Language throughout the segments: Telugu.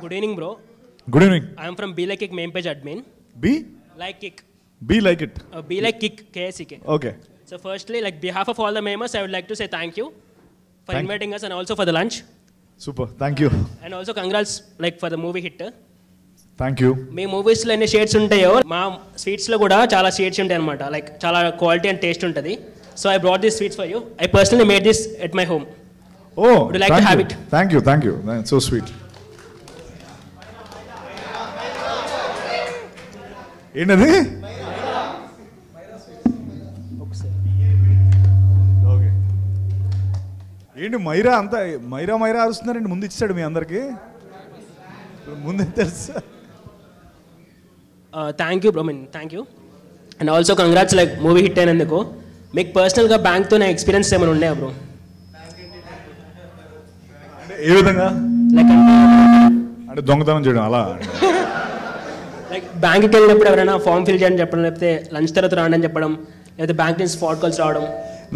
Good evening, bro. Good evening. I am from Be Like Kick main page admin. Be? Like Kick. Be like it. Be Like Kick, KSEK. Okay. So firstly, like behalf of all the members, I would like to say thank you for inviting us and also for the lunch. Super. Thank you. And also congrats like for the movie hit. Thank you. మీ మూవీస్లో ఎన్ని షేడ్స్ ఉంటాయో మా స్వీట్స్లో కూడా చాలా షేడ్స్ ఉంటాయి అనమాట లైక్ చాలా క్వాలిటీ అండ్ టేస్ట్ ఉంటుంది so I brought this sweets for you I personally made this at my home Oh, Would you like to have it? Thank you. Thank you. That's so sweet. ఏంటది? ఓకే. ఏంటి మైరా అంతా మైరా అరుస్తున్నారండి ముందు ఇచ్చాడు మీ అందరికి ముందే తెలుసా thank you bro thank you and also congrats like movie hit అయినందుకు మీకు పర్సనల్గా బ్యాంక్తో నా ఎక్స్పీరియన్స్ ఏమైనా ఉన్నాయా బ్రో ఏ విధంగా లైక్ అంటే దొంగతనం చేయడం అలా లైక్ బ్యాంక్కి వెళ్ళినప్పుడు ఎవరైనా ఫామ్ ఫిల్ చేయని చెప్పడం లేకపోతే లంచ్ తర్వాత రాండి అని చెప్పడం లేకపోతే బ్యాంక్ నుంచి స్పాట్ కాల్స్ రావడం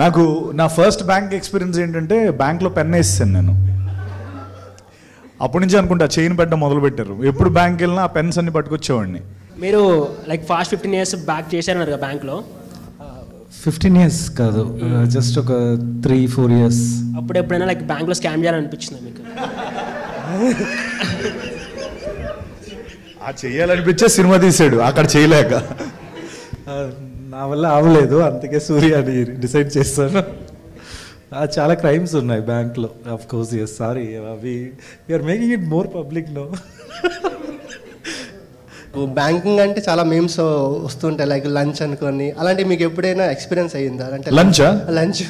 నాకు నా ఫస్ట్ బ్యాంక్ ఎక్స్పీరియన్స్ ఏంటంటే బ్యాంక్లో పెన్ వేసాను నేను అప్పటి నుంచి అనుకుంటా చైన్ పెట్టడం మొదలు పెట్టారు ఎప్పుడు బ్యాంక్ వెళ్ళినా ఆ పెన్స్ అన్ని పట్టుకొచ్చేవాడిని మీరు లైక్ ఫాస్ట్ 15 years బ్యాక్ చేశారన్నారు కదా బ్యాంక్లో 15 years కాదు జస్ట్ ఒక 3-4 years అప్పుడు ఎప్పుడైనా లైక్ బ్యాంక్లో స్కామ్ చేయాలనిపించిందా మీకు ఆ చెయ్యాలనిపించే సినిమా తీసాడు అక్కడ చేయలేక నా వల్ల అవ్వలేదు అందుకే సూర్య అని డిసైడ్ చేస్తాను చాలా క్రైమ్స్ ఉన్నాయి బ్యాంక్లో ఆఫ్ కోర్స్ ఎస్ సారీ అవి you're making it more public no banking అంటే చాలా మేమ్స్ వస్తుంటాయి లైక్ లంచ్ అనుకోని అలాంటి మీకు ఎప్పుడైనా ఎక్స్పీరియన్స్ అయ్యిందా అంటే లంచ్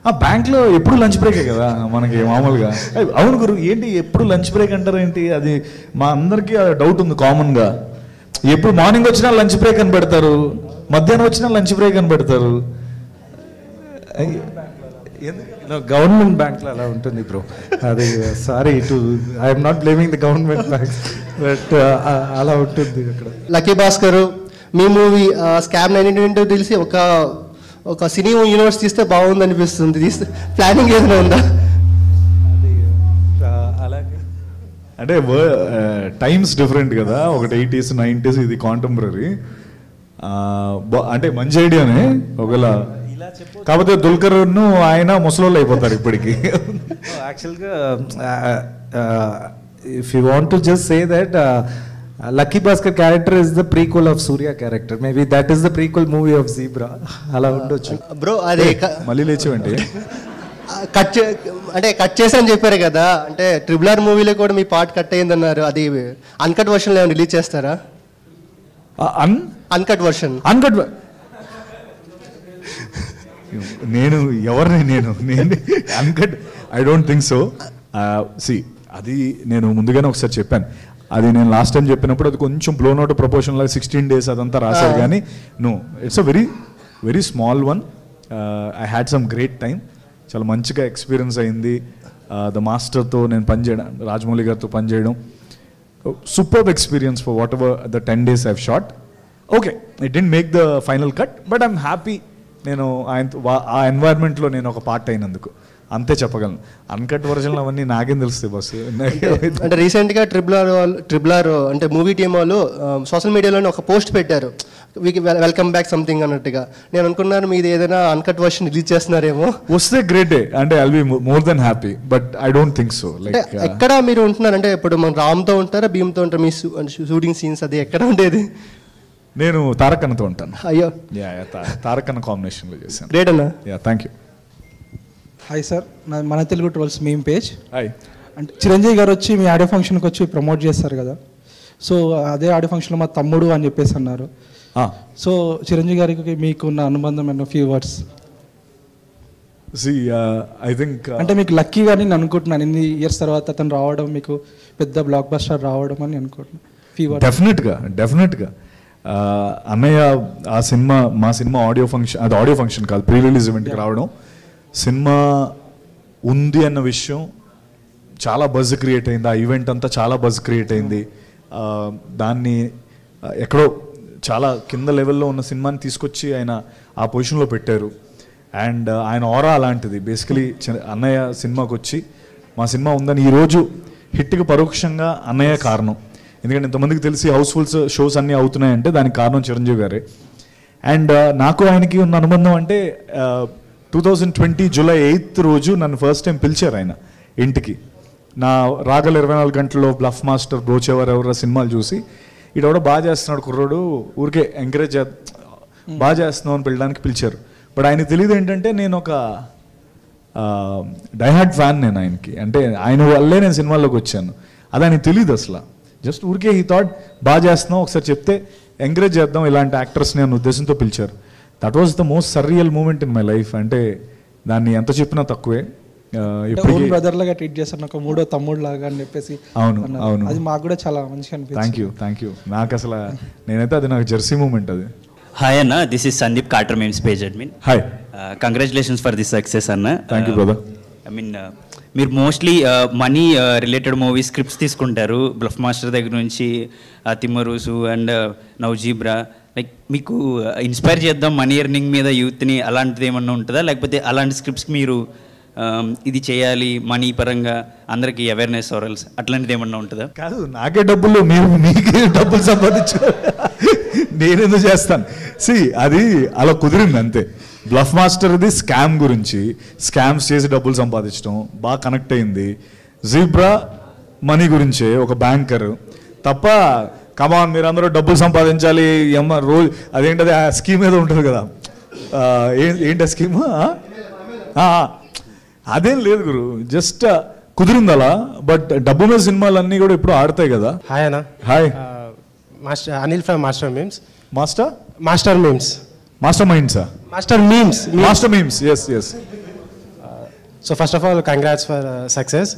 ఆ బ్యాంక్లో ఎప్పుడు లంచ్ బ్రేకే కదా మనకి మామూలుగా అవును గురు ఏంటి ఎప్పుడు లంచ్ బ్రేక్ అంటారు ఏంటి అది మా అందరికీ డౌట్ ఉంది కామన్గా ఎప్పుడు మార్నింగ్ వచ్చినా లంచ్ బ్రేక్ అని పెడతారు మధ్యాహ్నం వచ్చినా లంచ్ బ్రేక్ అని పెడతారు గవర్నమెంట్ బ్యాంక్లో అలా ఉంటుంది బ్రో అది sorry to I'm not blaming the government bank but అలా ఉంటుంది అక్కడ లక్కీ భాస్కర్ మీ మూవీ స్కామ్ 1922 తెలిసి ఒక సినీ యూనివర్స్ తీస్తే బాగుంది అనిపిస్తుంది తీస్తే ప్లానింగ్ ఏదైనా ఉందా అలాగే అంటే టైమ్స్ డిఫరెంట్ కదా ఒకటి 80s 90s ఇది కాంటెంపరీ అంటే మంచి ఐడియానే ఒకవేళ కాకపోతే దుల్కర్ను ఆయన ముసలోళ్ళు అయిపోతారు ఇప్పటికి యాక్చువల్గా if you want to just say that lucky Bhaskar character is the prequel of Surya character maybe that is the prequel movie of zebra అలా ఉండొచ్చు బ్రో అది మళ్ళీ లేచేవండి కట్ చేసని చెప్పారు కదా అంటే RRR మూవీలో కూడా మీ పార్ట్ కట్ అయిందన్నారు అది అన్కట్ వర్షన్లో ఏమైనా రిలీజ్ చేస్తారా అన్కట్ వర్షన్ నేను ఎవరిని నేను uncut I don't think so see అది నేను ముందుగానే ఒకసారి చెప్పాను అది నేను లాస్ట్ టైం చెప్పినప్పుడు అది కొంచెం బ్లోన్ అవుట్ ప్రపోర్షన్ లాగా 16 days అదంతా రాశారు కానీ no it's a very small one I had some great time చాలా మంచిగా ఎక్స్పీరియన్స్ అయింది ద మాస్టర్తో నేను పనిచేయడం రాజమౌళి గారితో పనిచేయడం superb experience for what ever the 10 days I've shot okay it didn't make the final cut but I'm happy నేను ఆ ఎన్వైర్న్మెంట్లో నేను ఒక పార్ట్ అయినందుకు అంతే చెప్పగలను అన్కట్ వర్జన్లు అవన్నీ నాకేం తెలుస్తాయి బస్సు అంటే రీసెంట్గా RRR అంటే మూవీ టీమ్ వాళ్ళు సోషల్ మీడియాలోనే ఒక పోస్ట్ పెట్టారు వెల్కమ్ బ్యాక్ సంథింగ్ అన్నట్టుగా నేను అనుకున్నాను మీది ఏదైనా అన్కట్ వర్షన్ రిలీజ్ చేస్తున్నారేమో వస్తే గ్రేటే అంటే I'll be more than happy but I don't think so like ఎక్కడ మీరు ఉంటున్నారు అంటే ఇప్పుడు మన రామ్తో ఉంటారా భీమ్తో ఉంటారా మీ షూటింగ్ సీన్స్ అది ఎక్కడ ఉండేది నేను తారకన్నతో ఉంటాను అయ్యో తారకన్న కాంబినేషన్లో చేశాను గ్రేట్ అన్న థ్యాంక్ యూ హాయ్ సార్ మన Telugu trolls meme page hi అంటే చిరంజీవి గారు వచ్చి మీ ఆడియో ఫంక్షన్కి వచ్చి ప్రమోట్ చేస్తారు కదా సో అదే ఆడియో ఫంక్షన్లో మా తమ్ముడు అని చెప్పేసి అన్నారు సో చిరంజీవి గారికి మీకు ఉన్న అనుబంధం అన్న ఫ్యూ వర్డ్స్ ఐ థింక్ అంటే మీకు లక్కీ గాని నేను అనుకుంటున్నాను ఇన్ని ఇయర్స్ తర్వాత అతను రావడం మీకు పెద్ద బ్లాక్ బస్టర్ రావడం అని అనుకుంటున్నాను ఫ్యూ వర్డ్స్ డెఫినెట్గా అన్నయ్య ఆ సినిమా మా సినిమా ఆడియో ఫంక్షన్ కాదు ప్రీ రిలీజ్ ఈవెంట్కి రావడం సినిమా ఉంది అన్న విషయం చాలా బజ్ క్రియేట్ అయింది ఆ ఈవెంట్ అంతా చాలా బజ్ క్రియేట్ అయింది దాన్ని ఎక్కడో చాలా కింద లెవెల్లో ఉన్న సినిమాని తీసుకొచ్చి ఆయన ఆ పొజిషన్లో పెట్టారు అండ్ ఆయన ఆరా అలాంటిది బేసికలీ అన్నయ్య సినిమాకి వచ్చి మా సినిమా ఉందని ఈరోజు హిట్కి పరోక్షంగా అన్నయ్య కారణం. ఎందుకంటే ఇంతమందికి తెలిసి హౌస్ఫుల్ షోస్ అన్నీ అవుతున్నాయంటే దానికి కారణం చిరంజీవి గారే. అండ్ నాకు ఆయనకి ఉన్న అనుబంధం అంటే 2020 జూలై 8th రోజు నన్ను ఫస్ట్ టైం పిలిచారు ఆయన ఇంటికి. నా రాగల 24 గంటల్లో, బ్లఫ్ మాస్టర్, బ్రోచేవర్ ఎవరో సినిమాలు చూసి ఈడెవడో బాగా చేస్తున్నాడు కుర్రోడు, ఊరికే ఎంకరేజ్ బాగా చేస్తున్నావు అని పిలడానికి పిలిచారు. బట్ ఆయనకి తెలియదు ఏంటంటే నేను ఒక డైహార్డ్ ఫ్యాన్ నేను ఆయనకి. అంటే ఆయన వల్లే నేను సినిమాల్లోకి వచ్చాను. అది ఆయనకి తెలియదు అసలు. జస్ట్ ఊరికే హీ థాట్ బాగా చేస్తున్నావు, ఒకసారి చెప్తే ఎంకరేజ్ చేద్దాం ఇలాంటి యాక్టర్స్ని అనే ఉద్దేశంతో పిలిచారు. That was the most surreal moment in my life. అంటే దాన్ని ఎంత చెప్పినా తక్కువే. బ్రదర్ లాగా ట్రీట్ చేస్తాను, ఒక మూడో తమ్ముడు లాగా అని చెప్పేసి. అవును అవును, అది మాకు కూడా చాలా మంచిగా అనిపించింది. Thank you. నాకు అసలు నేనైతే అది నాకు జెర్సీ మూమెంట్ అది. హాయ్ అన్న, this is Sandeep, Carter memes page admin. Hi, congratulations for this success అన్న. Thank you brother. I mean మీరు mostly money related movie scripts తీసుకుంటారు, బ్లఫ్ మాస్టర్ దగ్గర నుంచి తిమ్మరూసు అండ్ నవజీబ్రా. లైక్ మీకు ఇన్స్పైర్ చేద్దాం మనీ ఎర్నింగ్ మీద యూత్ని, అలాంటిది ఏమన్నా ఉంటుందా? లేకపోతే అలాంటి స్క్రిప్ట్స్కి మీరు ఇది చేయాలి మనీ పరంగా అందరికీ అవేర్నెస్ ఆరల్స్ అట్లాంటిది ఏమన్నా ఉంటుందా? కాదు, నాకే డబ్బులు, మీరు మీకే డబ్బులు సంపాదించు, నేనెందుకు చేస్తాను? అది అలా కుదిరింది అంతే. బ్లఫ్ మాస్టర్ది స్కామ్ గురించి, స్కామ్స్ చేసి డబ్బులు సంపాదించడం బాగా కనెక్ట్ అయింది. జీబ్రా మనీ గురించే, ఒక బ్యాంకర్ తప్ప. కమాన్ మీరందరూ డబ్బులు సంపాదించాలి రోజు, అదేంటది ఆ స్కీమ్ ఏదో ఉంటుంది కదా, ఏంటి ఆ స్కీమ్? అదేం లేదు గురు, జస్ట్ కుదిరింది అలా. బట్ డబ్బు మీద సినిమాలన్నీ కూడా ఇప్పుడు ఆడతాయి కదా. హాయ్ అన్న. Hi, master Anil from master memes. Master memes, master మైండ్సా? Master memes, yes. So first of all congrats for success.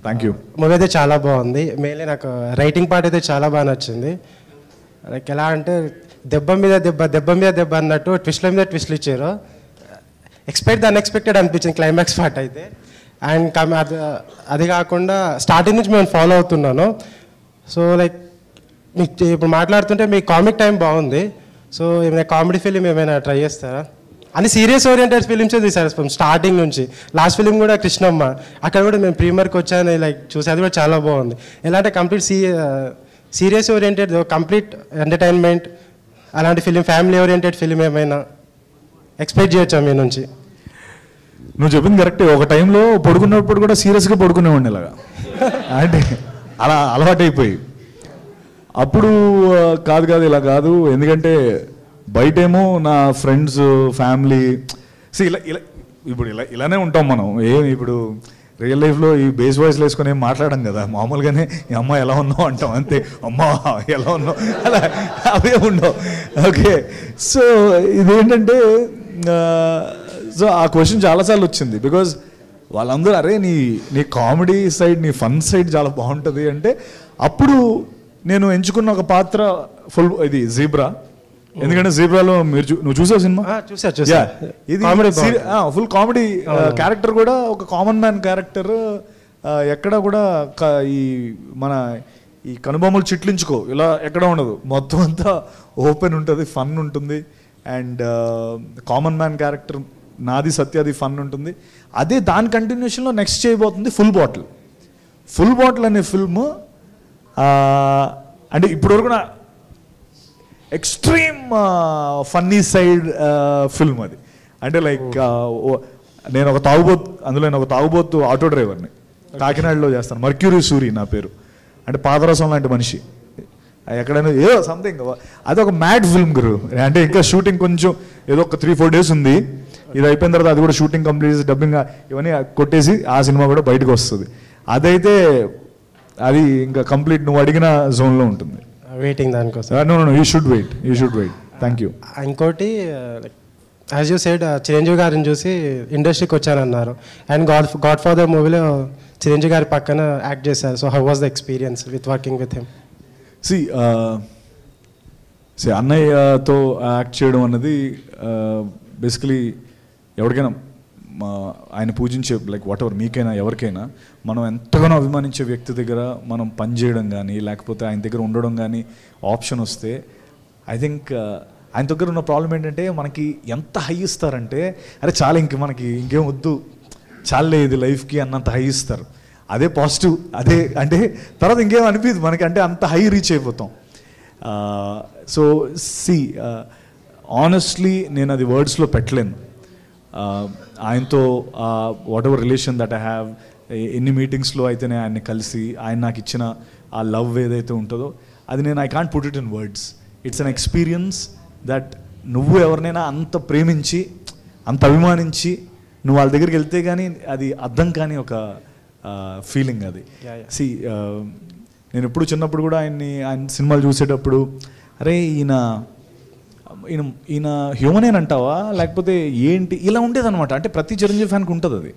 Thank you. Movie అయితే చాలా బాగుంది. మెయిన్లీ నాకు రైటింగ్ పార్ట్ అయితే చాలా బాగా నచ్చింది. లైక్ ఎలా అంటే దెబ్బ మీద దెబ్బ అన్నట్టు ట్విస్ట్ల మీద ట్విస్ట్లు ఇచ్చారు. ఎక్స్పెక్ట్ ద అన్ఎక్స్పెక్టెడ్ అనిపించింది క్లైమాక్స్ పార్ట్ అయితే. అండ్ అది కాకుండా స్టార్టింగ్ నుంచి మేము ఫాలో అవుతున్నాను. సో లైక్ మీకు ఇప్పుడు మాట్లాడుతుంటే మీ కామిక్ టైం బాగుంది. సో ఏమైనా కామెడీ ఫిలిం ఏమైనా ట్రై చేస్తారా? అన్ని సీరియస్ ఓరియంటెడ్ ఫిలిమ్సే తీసారు స్టార్టింగ్ నుంచి. లాస్ట్ ఫిలిం కూడా కృష్ణమ్మ, అక్కడ కూడా మేము ప్రీమియర్కి వచ్చాను, లైక్ చూసి అది కూడా చాలా బాగుంది. ఎలా అంటే complete serious oriented, complete entertainment అలాంటి ఫిలిం, ఫ్యామిలీ ఓరియంటెడ్ ఫిలిం ఏమైనా ఎక్స్పెక్ట్ చేయొచ్చా మీ నుంచి? నువ్వు చెప్పింది కరెక్టే. ఒక టైంలో పడుకున్నప్పుడు కూడా సీరియస్గా పడుకునేవాడిని ఇలాగా, అంటే అలా అలవాటైపోయి. అప్పుడు కాదు ఇలా కాదు, ఎందుకంటే బయటేమో నా ఫ్రెండ్స్, ఫ్యామిలీ ఇప్పుడు ఇలానే ఉంటాం మనం. ఇప్పుడు రియల్ లైఫ్లో ఈ బేస్ వాయిస్లో వేసుకొని ఏం మాట్లాడడం కదా, మామూలుగానే ఈ అమ్మ ఎలా ఉన్నావు అంటాం అంతే. అమ్మ ఎలా ఉన్నావు అలా అవే ఉండవు. ఓకే, సో ఇదేంటంటే సో ఆ క్వశ్చన్ చాలాసార్లు వచ్చింది. బికాజ్ వాళ్ళందరూ అరే నీ కామెడీ సైడ్, నీ ఫన్ సైడ్ చాలా బాగుంటుంది అంటే, అప్పుడు నేను ఎంచుకున్న ఒక పాత్ర ఇది జీబ్రా. ఎందుకంటే జీబ్రాలో నువ్వు చూసావు సినిమా? ఇది ఫుల్ కామెడీ క్యారెక్టర్, కూడా ఒక కామన్ మ్యాన్ క్యారెక్టర్. ఎక్కడ కూడా మన ఈ కనుబొమ్మలు చిట్లించుకో ఇలా ఎక్కడ ఉండదు, మొత్తం అంతా ఓపెన్ ఉంటుంది, ఫన్ ఉంటుంది. అండ్ కామన్ మ్యాన్ క్యారెక్టర్ నాది సత్యాది ఫన్ ఉంటుంది. అదే దాని కంటిన్యూషన్లో నెక్స్ట్ చేయబోతుంది ఫుల్ బాటిల్ అనే ఫిల్మ్. అంటే ఇప్పటివరకు నా ఎక్స్ట్రీమ్ ఫన్నీ సైడ్ ఫిల్మ్ అది. అంటే లైక్ నేను ఒక తాగుబోతు ఆటో డ్రైవర్ని కాకినాడలో చేస్తాను. మర్క్యూరీ సూరి నా పేరు. అంటే పాదరసం లాంటి మనిషి. ఎక్కడైనా ఏదో సంథింగ్, అది ఒక మ్యాడ్ ఫిల్మ్ గురు. అంటే ఇంకా షూటింగ్ కొంచెం ఏదో ఒక 3-4 days ఉంది. ఇది అయిపోయిన తర్వాత అది కూడా షూటింగ్ కంప్లీట్ చేసి డబ్బింగ్ ఇవన్నీ కొట్టేసి ఆ సినిమా కూడా బయటకు వస్తుంది. అదైతే అది ఇంకా కంప్లీట్ నువ్వు అడిగిన జోన్లో ఉంటుంది. వెయిటింగ్ దానికోసం. No you should wait. Thank you. ఇంకోటి యాజ్ యూ సెడ్, చిరంజీవి గారిని చూసి ఇండస్ట్రీకి వచ్చానన్నారు. అండ్ గాడ్ ఫాదర్ మూవీలో చిరంజీవి గారి పక్కన యాక్ట్ చేశారు. So how was the experience with working with him? అన్నయ్యతో యాక్ట్ చేయడం అన్నది బేసికలీ ఎవరికైనా ఆయన పూజించే లైక్ వాట్ ఎవర్ మీకైనా ఎవరికైనా మనం ఎంతగానో అభిమానించే వ్యక్తి దగ్గర మనం పనిచేయడం కానీ లేకపోతే ఆయన దగ్గర ఉండడం కానీ ఆప్షన్ వస్తే ఐ థింక్ ఆయన దగ్గర ఉన్న ప్రాబ్లం ఏంటంటే మనకి ఎంత హై ఇస్తారంటే అరే చాలా మనకి ఇంకేం వద్దు చాలే ఇది లైఫ్కి అన్నంత హై ఇస్తారు. అదే పాజిటివ్, అదే అంటే తర్వాత ఇంకేం అనిపించదు మనకి, అంటే అంత హై రీచ్ అయిపోతాం. సో సి ఆనెస్ట్లీ నేను అది వర్డ్స్లో పెట్టలేను. ఆయనతో what ever relation that I have, ఎన్ని మీటింగ్స్లో అయితే నేను ఆయన్ని కలిసి ఆయన నాకు ఇచ్చిన ఆ లవ్ ఏదైతే ఉంటుందో అది నేను I can't put it in words. It's an experience that నువ్వు ఎవరినైనా అంత ప్రేమించి అంత అభిమానించి నువ్వు వాళ్ళ దగ్గరికి వెళ్తే కానీ అది అర్థం కాని ఒక ఫీలింగ్ అది. సి నేను ఎప్పుడు చిన్నప్పుడు కూడా ఆయన సినిమాలు చూసేటప్పుడు అరే ఈయన హ్యూమనేనంటావా లేకపోతే ఏంటి ఇలా ఉండేదన్నమాట. అంటే ప్రతి చిరంజీవి ఫ్యాన్కి ఉంటుంది అది.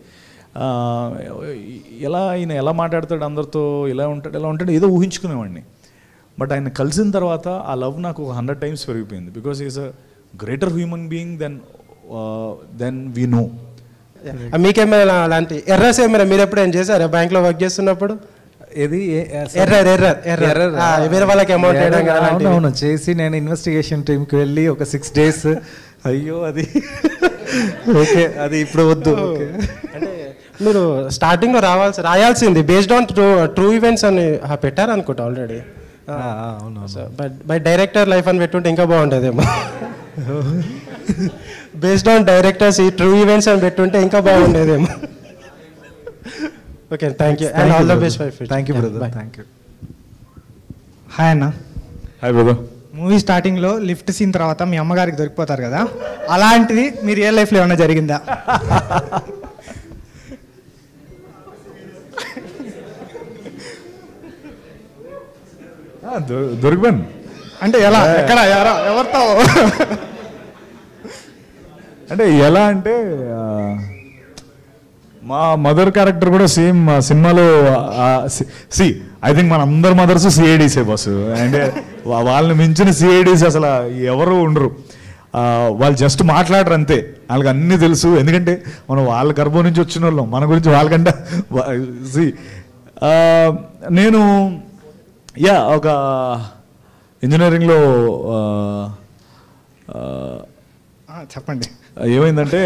ఈయన ఎలా మాట్లాడతాడు అందరితో, ఎలా ఉంటాడు ఏదో ఊహించుకునేవాడిని. బట్ ఆయన కలిసిన తర్వాత ఆ లవ్ నాకు 100 times పెరిగిపోయింది. Because is a greater human being than we know. మీకేమైనా అలాంటి ఎర్రర్స్ ఏమైనా మీరు ఎప్పుడైనా చేశారా బ్యాంక్లో వర్క్ చేస్తున్నప్పుడు? ఏది ఎర్రర్ వేరే వాళ్ళకి అమౌంట్ అవును చేసి నేను ఇన్వెస్టిగేషన్ టీమ్కి వెళ్ళి ఒక 6 days అయ్యో అది ఓకే అది ఇప్పుడు వద్దు. అంటే మీరు స్టార్టింగ్లో రాయాల్సింది బేస్డ్ ఆన్ ట్రూ ఈవెంట్స్ అని పెట్టారు అనుకుంటా ఆల్రెడీ. అవును బట్ బై డైరెక్టర్ లైఫ్ అని పెట్టుంటే ఇంకా బాగుంటుందేమో. బేస్డ్ ఆన్ డైరెక్టర్స్ ఈ ట్రూ ఈవెంట్స్ అని పెట్టుంటే ఇంకా బాగుండేదేమో. Okay thank you and all the best for future. Thank you brother. Thank you. Hi అన్న. Hi brother. మూవీ స్టార్టింగ్లో లిఫ్ట్ సీన్ తర్వాత మీ అమ్మగారికి దొరికిపోతారు కదా, అలాంటిది మీ రియల్ లైఫ్లో ఏమైనా జరిగిందా? దొరికిపోయాను అంటే ఎలా, ఎక్కడ, ఎవరితో? అంటే ఎలా అంటే మా మదర్ క్యారెక్టర్ కూడా సేమ్ సినిమాలో ఐ థింక్ మన అందరి మదర్స్ సిఐడీసే బస్సు. అంటే వాళ్ళని మించిన సిఐడీస్ అసలు ఎవరు ఉండరు. వాళ్ళు జస్ట్ మాట్లాడరు అంతే, వాళ్ళకి అన్నీ తెలుసు. ఎందుకంటే మనం వాళ్ళ గర్భం నుంచి వచ్చిన వాళ్ళం, మన గురించి వాళ్ళకంటే నేను ఒక ఇంజనీరింగ్లో చెప్పండి ఏమైందంటే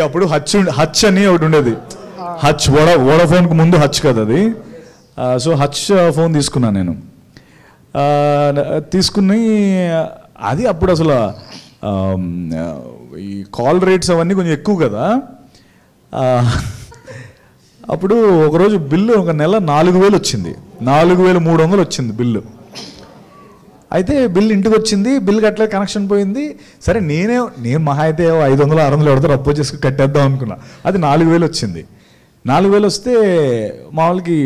అప్పుడు హచ్ అని ఒకటి ఉండేది. హచ్ వోడాఫోన్కి ముందు హచ్ కదా అది. సో హచ్ ఫోన్ తీసుకున్నాను నేను. తీసుకుని అది అప్పుడు అసలు ఈ కాల్ రేట్స్ అవన్నీ కొంచెం ఎక్కువ కదా. అప్పుడు ఒకరోజు బిల్లు ఒక నెల 4,000 వచ్చింది, 4,300 వచ్చింది బిల్లు. అయితే బిల్ ఇంటికి వచ్చింది, బిల్ కట్టలేదు, కనెక్షన్ పోయింది. సరే నేను మహా అయితే 500-600 ఎవరితో రప్పు చేసుకుని కట్టేద్దాం అనుకున్నా. అది 4,000 వచ్చింది. 4,000 వస్తే మా వాళ్ళకి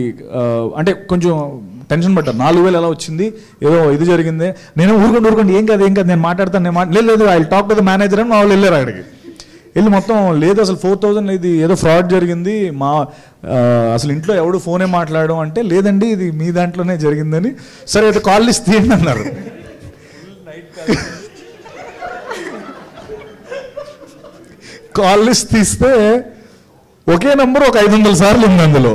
అంటే కొంచెం టెన్షన్ పడ్డారు. 4,000 ఎలా వచ్చింది, ఏదో ఇది జరిగింది. నేను ఊరుకోండి ఏం కాదు నేను మాట్లాడతాను, లేదు I talk to the manager అని మా వాళ్ళు వెళ్ళారు. అక్కడికి వెళ్ళి మొత్తం లేదు అసలు 4,000 ఇది ఏదో ఫ్రాడ్ జరిగింది, అసలు ఇంట్లో ఎవడు ఫోనే మాట్లాడడం అంటే లేదండి ఇది మీ దాంట్లోనే జరిగిందని. సరే అయితే కాల్ లిస్ట్ తీయండి అన్నారు. కాల్ లిస్ట్ తీస్తే ఒకే నెంబర్ ఒక 500 సార్లు ఉంది అందులో.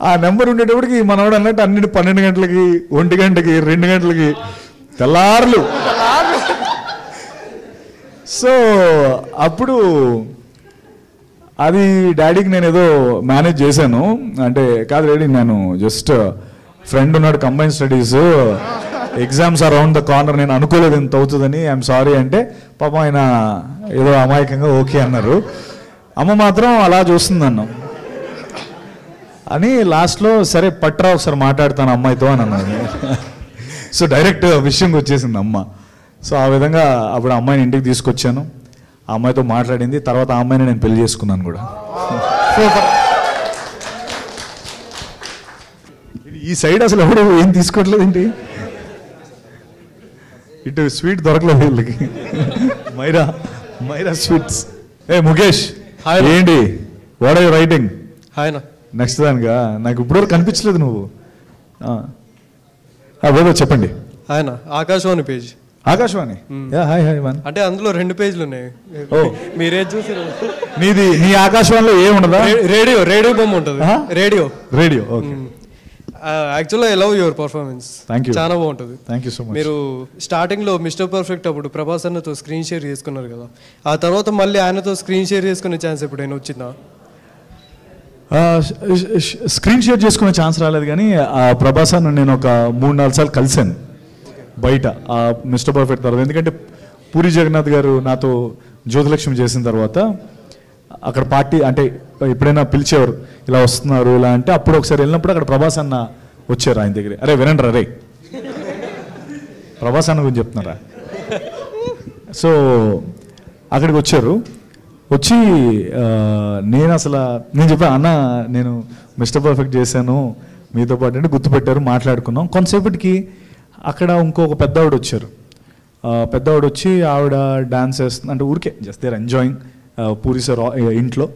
ఆ నెంబర్ ఉండేటప్పటికి మనవాడు అన్నట్టు అన్నిటి 12 గంటలకి, 1 గంటకి, 2 గంటలకి తెల్లార్లు. సో అప్పుడు అది డాడీకి నేను ఏదో మేనేజ్ చేశాను. అంటే కాదు డాడీ, నేను జస్ట్ ఫ్రెండ్ ఉన్నాడు combine studies, exams around the corner, నేను అనుకోలేదు ఎంత అవుతుందని, ఐఎమ్ సారీ అంటే పాపం ఆయన ఏదో అమాయకంగా ఓకే అన్నారు. అమ్మ మాత్రం అలా చూస్తుంది నన్ను అని. లాస్ట్లో సరే పట్రా ఒకసారి మాట్లాడతాను అమ్మాయితో అని అన్నాను. సో డైరెక్ట్ విషయంకి వచ్చేసింది అమ్మ. సో ఆ విధంగా అప్పుడు అమ్మాయిని ఇంటికి తీసుకొచ్చాను, ఆ అమ్మాయితో మాట్లాడింది. తర్వాత ఆ అమ్మాయిని నేను పెళ్లి చేసుకున్నాను కూడా. ఈ సైడ్ అసలు ఎవడు ఏం తీసుకోవట్లేదు ఏంటి, ఇటు స్వీట్ దొరకలేదు వీళ్ళకి. మైరా స్వీట్స్. ముఖేష్ ఏంటి, what are you writing? Next దానిగా నాకు ఇప్పటివరకు కనిపించలేదు నువ్వు. ఏదో చెప్పండి. ఆయన Akashvani page. Akashvani hi one అంటే అందులో 2 పేజీలు ఉన్నాయి. మీరే చూసారు. నీ ఆకాశవాణిలో ఏముండదా? రేడియో బొమ్మ ఉంటుంది. Radio okay. Actually I love your performance. చాలా బాగుంటుంది. Thank you so much. మీరు స్టార్టింగ్లో మిస్టర్ పర్ఫెక్ట్ అప్పుడు ప్రభాస్ అన్నతో స్క్రీన్ షేర్ చేసుకున్నారు కదా, ఆ తర్వాత మళ్ళీ ఆయనతో స్క్రీన్ షేర్ చేసుకునే ఛాన్స్ ఎప్పుడైనా వచ్చిందా? స్క్రీన్ షేర్ చేసుకునే ఛాన్స్ రాలేదు కానీ ప్రభాస్ అన్న నేను ఒక 3-4 సార్లు కలిశాను బయట మిస్టర్ పర్ఫెక్ట్ తర్వాత. ఎందుకంటే పూరి జగన్నాథ్ గారు నాతో జ్యోతిలక్ష్మి చేసిన తర్వాత అక్కడ పార్టీ అంటే ఎప్పుడైనా పిలిచేవారు ఇలా వస్తున్నారు ఇలా అంటే, అప్పుడు ఒకసారి వెళ్ళినప్పుడు అక్కడ ప్రభాస్ అన్న వచ్చారు ఆయన దగ్గర. అరే వినండి రే, ప్రభాస్ అన్న గురించి చెప్తున్నారా. సో అక్కడికి వచ్చారు. వచ్చి నేను చెప్పాను అన్న నేను మిస్టర్ పర్ఫెక్ట్ చేశాను మీతో పాటు అంటే గుర్తుపెట్టారు, మాట్లాడుకున్నాం. కొంతసేపటికి అక్కడ ఇంకొక పెద్దవాడు వచ్చారు. పెద్దవాడు వచ్చి ఆవిడ డాన్స్ చేస్తుంది అంటే ఊరికే just there enjoying Puri sir ఇంట్లో.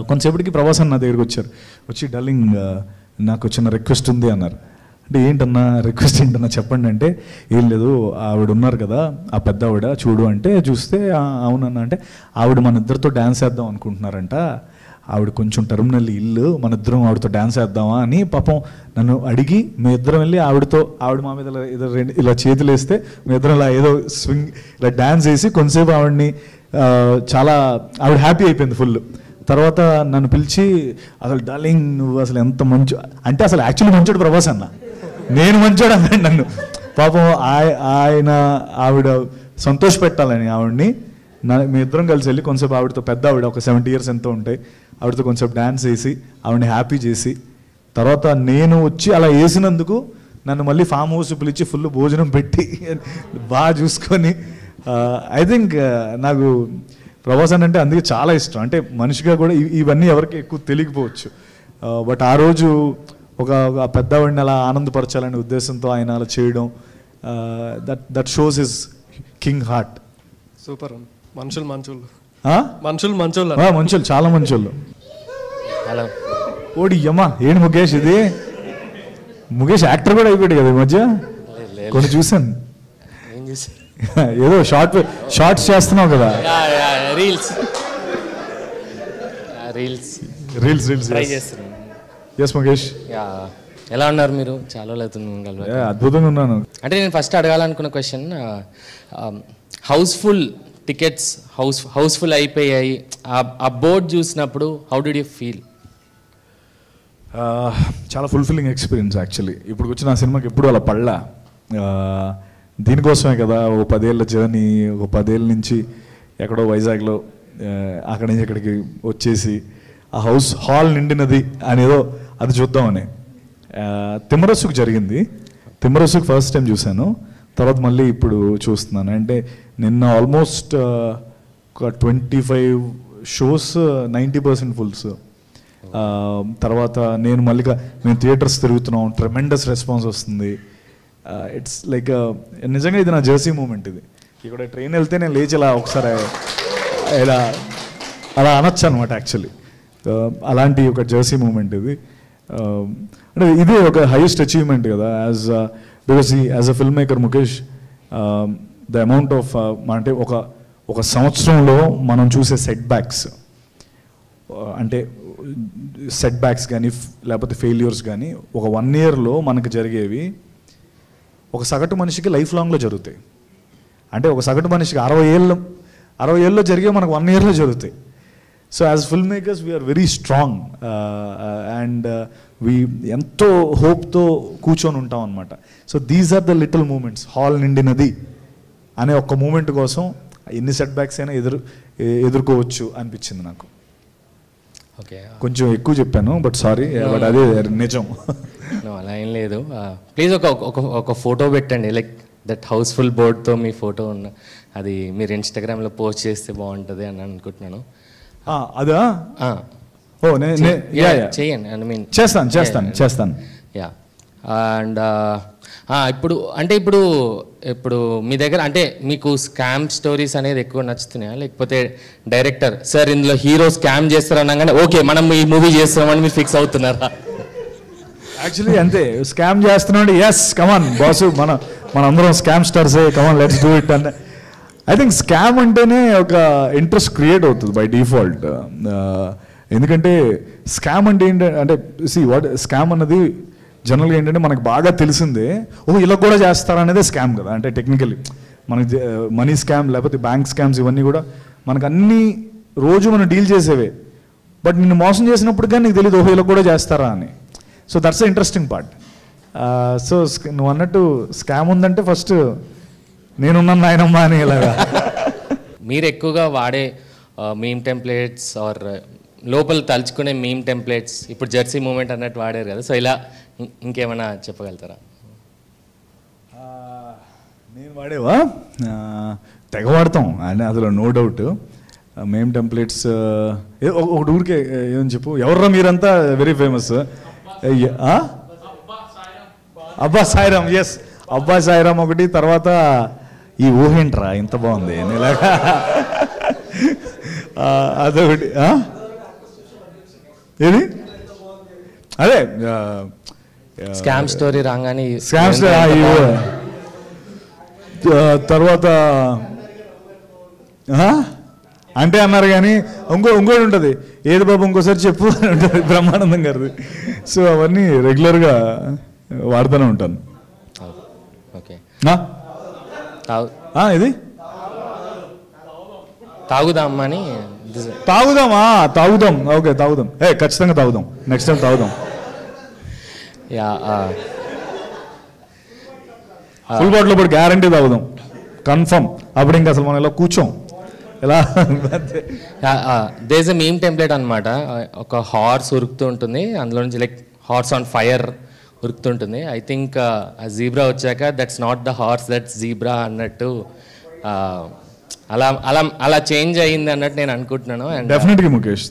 కొంతసేపటికి ప్రభాస్ అన్న దగ్గరికి వచ్చారు. వచ్చి డార్లింగ్ నాకు చిన్న రిక్వెస్ట్ ఉంది అన్నారు. అంటే ఏంటన్నా రిక్వెస్ట్ ఏంటన్నా చెప్పండి అంటే, ఏం లేదు ఆవిడ ఉన్నారు కదా ఆ పెద్ద ఆవిడ చూడు అంటే చూస్తే అవునన్నా అంటే ఆవిడ మన ఇద్దరితో డ్యాన్స్ వేద్దాం అనుకుంటున్నారంట, ఆవిడ కొంచెం టెర్మినల్ ఇల్లు, మన ఇద్దరం ఆవిడతో డ్యాన్స్ వేద్దామా అని పాపం నన్ను అడిగి మీ ఇద్దరం వెళ్ళి ఆవిడ మా మీద ఇలా చేతులు వేస్తే మీ ఇద్దరం ఇలా ఏదో స్వింగ్ ఇలా డ్యాన్స్ వేసి కొంతసేపు ఆవిడని చాలా ఆవిడ హ్యాపీ అయిపోయింది ఫుల్. తర్వాత నన్ను పిలిచి అసలు డార్లింగ్ నువ్వు అసలు ఎంత మంచి అంటే అసలు యాక్చువల్లీ మంచోడు ప్రభాస్ అన్న, నేను మంచోడు అన్నాడు నన్ను. పాపం ఆవిడ సంతోష పెట్టాలని ఆవిడని మీ ఇద్దరం కలిసి వెళ్ళి కొంచెంసేపు ఆవిడతో పెద్ద ఆవిడ ఒక 70 years ఎంతో ఉంటాయి ఆవిడతో కొంచెం డ్యాన్స్ వేసి ఆవిడని హ్యాపీ చేసి, తర్వాత నేను వచ్చి అలా వేసినందుకు నన్ను మళ్ళీ ఫామ్ హౌస్ పిలిచి ఫుల్ భోజనం పెట్టి బాగా చూసుకొని ఐ థింక్ నాకు ప్రభాస్ అంటే అందుకే చాలా ఇష్టం. అంటే మనిషిగా కూడా ఇవన్నీ ఎవరికి ఎక్కువ తెలియకపోవచ్చు, బట్ ఆ రోజు ఒక పెద్దవాడిని అలా ఆనందపరచాలనే ఉద్దేశంతో ఆయన అలా చేయడం that shows his king heart. Super మనుషులు చాలా మంచోళ్ళు. హలో ఓడి అమ్మా ఏంటి ముఖేష్ ఇది, ముఖేష్ యాక్టర్ కూడా అయిపోయాడు కదా ఈ మధ్య, కొన్ని చూసాను. ఏం చూసారు? ఏదో షార్ట్స్ చేస్తున్నావు కదా. రీల్స్ ట్రై చేస్తున్నాను. ఎస్ ముఖేష్, ఎలా ఉన్నారు మీరు? చాలా రోజులు అవుతుంది. అద్భుతంగా ఉన్నాను. అంటే నేను ఫస్ట్ అడగాలనుకున్న క్వశ్చన్, హౌస్ఫుల్ టికెట్స్ హౌస్ఫుల్ అయిపోయాయి, ఆ బోర్డ్ చూసినప్పుడు హౌ డిడ్ యూ ఫీల్? చాలా ఫుల్ఫిల్లింగ్ ఎక్స్పీరియన్స్ యాక్చువల్లీ. ఇప్పుడు వచ్చిన ఆ సినిమాకి ఎప్పుడు అలా పడలా. దీనికోసమే కదా ఒక 10 ఏళ్ళ జర్నీ, ఒక 10 ఏళ్ళ నుంచి ఎక్కడో వైజాగ్లో అక్కడి నుంచి ఇక్కడికి వచ్చేసి ఆ హాల్ నిండినది అనేదో అది చూద్దామని. తిమ్మరసుకు జరిగింది. తిమ్మరసుకు ఫస్ట్ టైం చూశాను, తర్వాత మళ్ళీ ఇప్పుడు చూస్తున్నాను. అంటే నిన్న ఆల్మోస్ట్ ఒక 25 shows 90% ఫుల్స్. తర్వాత మేము థియేటర్స్ తిరుగుతున్నాం, ట్రెమెండస్ రెస్పాన్స్ వస్తుంది. ఇట్స్ లైక్ నిజంగా ఇది నా జెర్సీ మూమెంట్. ఇది ఇక్కడ ట్రైన్ వెళ్తే నేను లేచి ఇలా ఒకసారి ఇలా అలా అనొచ్చు అనమాట యాక్చువల్లీ. అలాంటి ఒక జెర్సీ మూమెంట్ ఇది. అంటే ఇది ఒక హైయెస్ట్ అచీవ్మెంట్ కదా because as a film maker Mukesh, the amount of అంటే ఒక సంవత్సరంలో మనం చూసే సెట్ బ్యాక్స్ అంటే సెట్ బ్యాక్స్ కానీ లేకపోతే ఫెయిల్యూర్స్ కానీ ఒక 1 yearలో మనకు జరిగేవి ఒక సగటు మనిషికి లైఫ్ లాంగ్లో జరుగుతాయి. అంటే ఒక సగటు మనిషికి 60 ఏళ్ళలో జరిగే మనకు 1 yearలో జరుగుతాయి. So as film makers we are very strong and we ఎంతో హోప్తో కూర్చొని ఉంటాం అనమాట. So these are the little moments. Hall నిండినది అనే ఒక్క మూమెంట్ కోసం ఎన్ని సెట్ బ్యాక్స్ అయినా ఎదుర్కోవచ్చు అనిపించింది నాకు. ఓకే, కొంచెం ఎక్కువ చెప్పాను బట్ సారీ, బట్ అదే నిజం. అలా ఏం లేదు. ప్లీజ్ ఒక ఫోటో పెట్టండి, లైక్ దట్ హౌస్ఫుల్ బోర్డ్తో మీ ఫోటో ఉన్న అది మీరు ఇన్స్టాగ్రామ్లో పోస్ట్ చేస్తే బాగుంటుంది అని అనుకుంటున్నాను. అదా? చేయండి. ఐ మీన్ చేస్తాను. యా. అండ్ ఇప్పుడు మీ దగ్గర అంటే మీకు స్కామ్ స్టోరీస్ అనేది ఎక్కువ నచ్చుతున్నాయా, లేకపోతే డైరెక్టర్ సార్ ఇందులో హీరో స్కామ్ చేస్తారనగానే ఓకే మనం ఈ మూవీ చేస్తామని మీరు ఫిక్స్ అవుతున్నారా? యాక్చువల్లీ అంతే, స్కామ్ చేస్తున్నాడు, ఎస్ కమాన్ బాసు మనందరం స్కామ్ స్టార్సే, కమాన్ లెట్స్ డూ ఇట్ అంటే. ఐ థింక్ స్కామ్ అంటేనే ఒక ఇంట్రెస్ట్ క్రియేట్ అవుతుంది బై డిఫాల్ట్. ఎందుకంటే స్కామ్ అంటే ఏంటంటే స్కామ్ అన్నది జనరల్గా ఏంటంటే మనకు బాగా తెలిసిందే, ఇలా కూడా చేస్తారనేదే స్కామ్ కదా. అంటే టెక్నికల్లీ మనకి మనీ స్కామ్ లేకపోతే బ్యాంక్ స్కామ్స్ ఇవన్నీ కూడా మనకు అన్ని రోజు మనం డీల్ చేసేవే. బట్ నిన్ను మోసం చేసినప్పుడు కానీ నీకు తెలియదు ఓహో ఇలా కూడా చేస్తారా అని. So that's interesting part. So నువ్వు అన్నట్టు స్కామ్ ఉందంటే ఫస్ట్ నేనున్నాను నాయనమ్మా అని ఇలాగా. మీరు ఎక్కువగా వాడే మీమ్ టెంప్లెట్స్ ఆర్ లోపల తలుచుకునే మీమ్ టెంప్లెట్స్ ఇప్పుడు జెర్సీ మూమెంట్ అన్నట్టు వాడారు కదా, సో ఇలా ఇంకేమైనా చెప్పగలుగుతారా? నేను వాడేవా తెగ వాడతాం అని అందులో నో డౌట్. మేమ్ టెంప్లెట్స్ ఒకటి ఊరికే ఏమని చెప్పు, ఎవర్రా మీరంతా వెరీ ఫేమస్. అబ్బా సాయిరామ్, ఎస్ అబ్బా సాయిరామ్ ఒకటి. తర్వాత ఈ ఊహేంట్రా ఇంత బాగుంది ఇలాగా అదొకటి. ఏది అదే స్కామ్ స్టోరీ రాగానే స్కామ్ స్టోరీ. తర్వాత అంటే అన్నారు కానీ ఇంకోటి ఉంటుంది, ఏది బాబు ఇంకోసారి చెప్పు అని ఉంటుంది బ్రహ్మానందం గారిది. సో అవన్నీ రెగ్యులర్గా వాడుతూనే ఉంటాను. ఓకే ఇది తాగుదామని తాగుదాం ఓకే తాగుదాం, ఖచ్చితంగా తాగుదాం, నెక్స్ట్ టైం తాగుదాం. ఫుల్ బాటిల్ ఇప్పుడు గ్యారంటీ తాగుదాం కన్ఫర్మ్. అప్పుడు ఇంకా అసలు మనం ఇలా కూర్చోం ఎలా. దేస్ ఎ మీమ్ టెంప్లెట్ అనమాట, ఒక హార్స్ ఉరుకుతూ ఉంటుంది, అందులో నుంచి లైక్ హార్స్ ఆన్ ఫైర్ ఉరుకుతుంటుంది. ఐ థింక్ ఆ జీబ్రా వచ్చాక that's not the horse that's Zebra అన్నట్టు అలా అలా అలా చేంజ్ అయ్యింది అన్నట్టు నేను అనుకుంటున్నాను. And definitely Mukesh,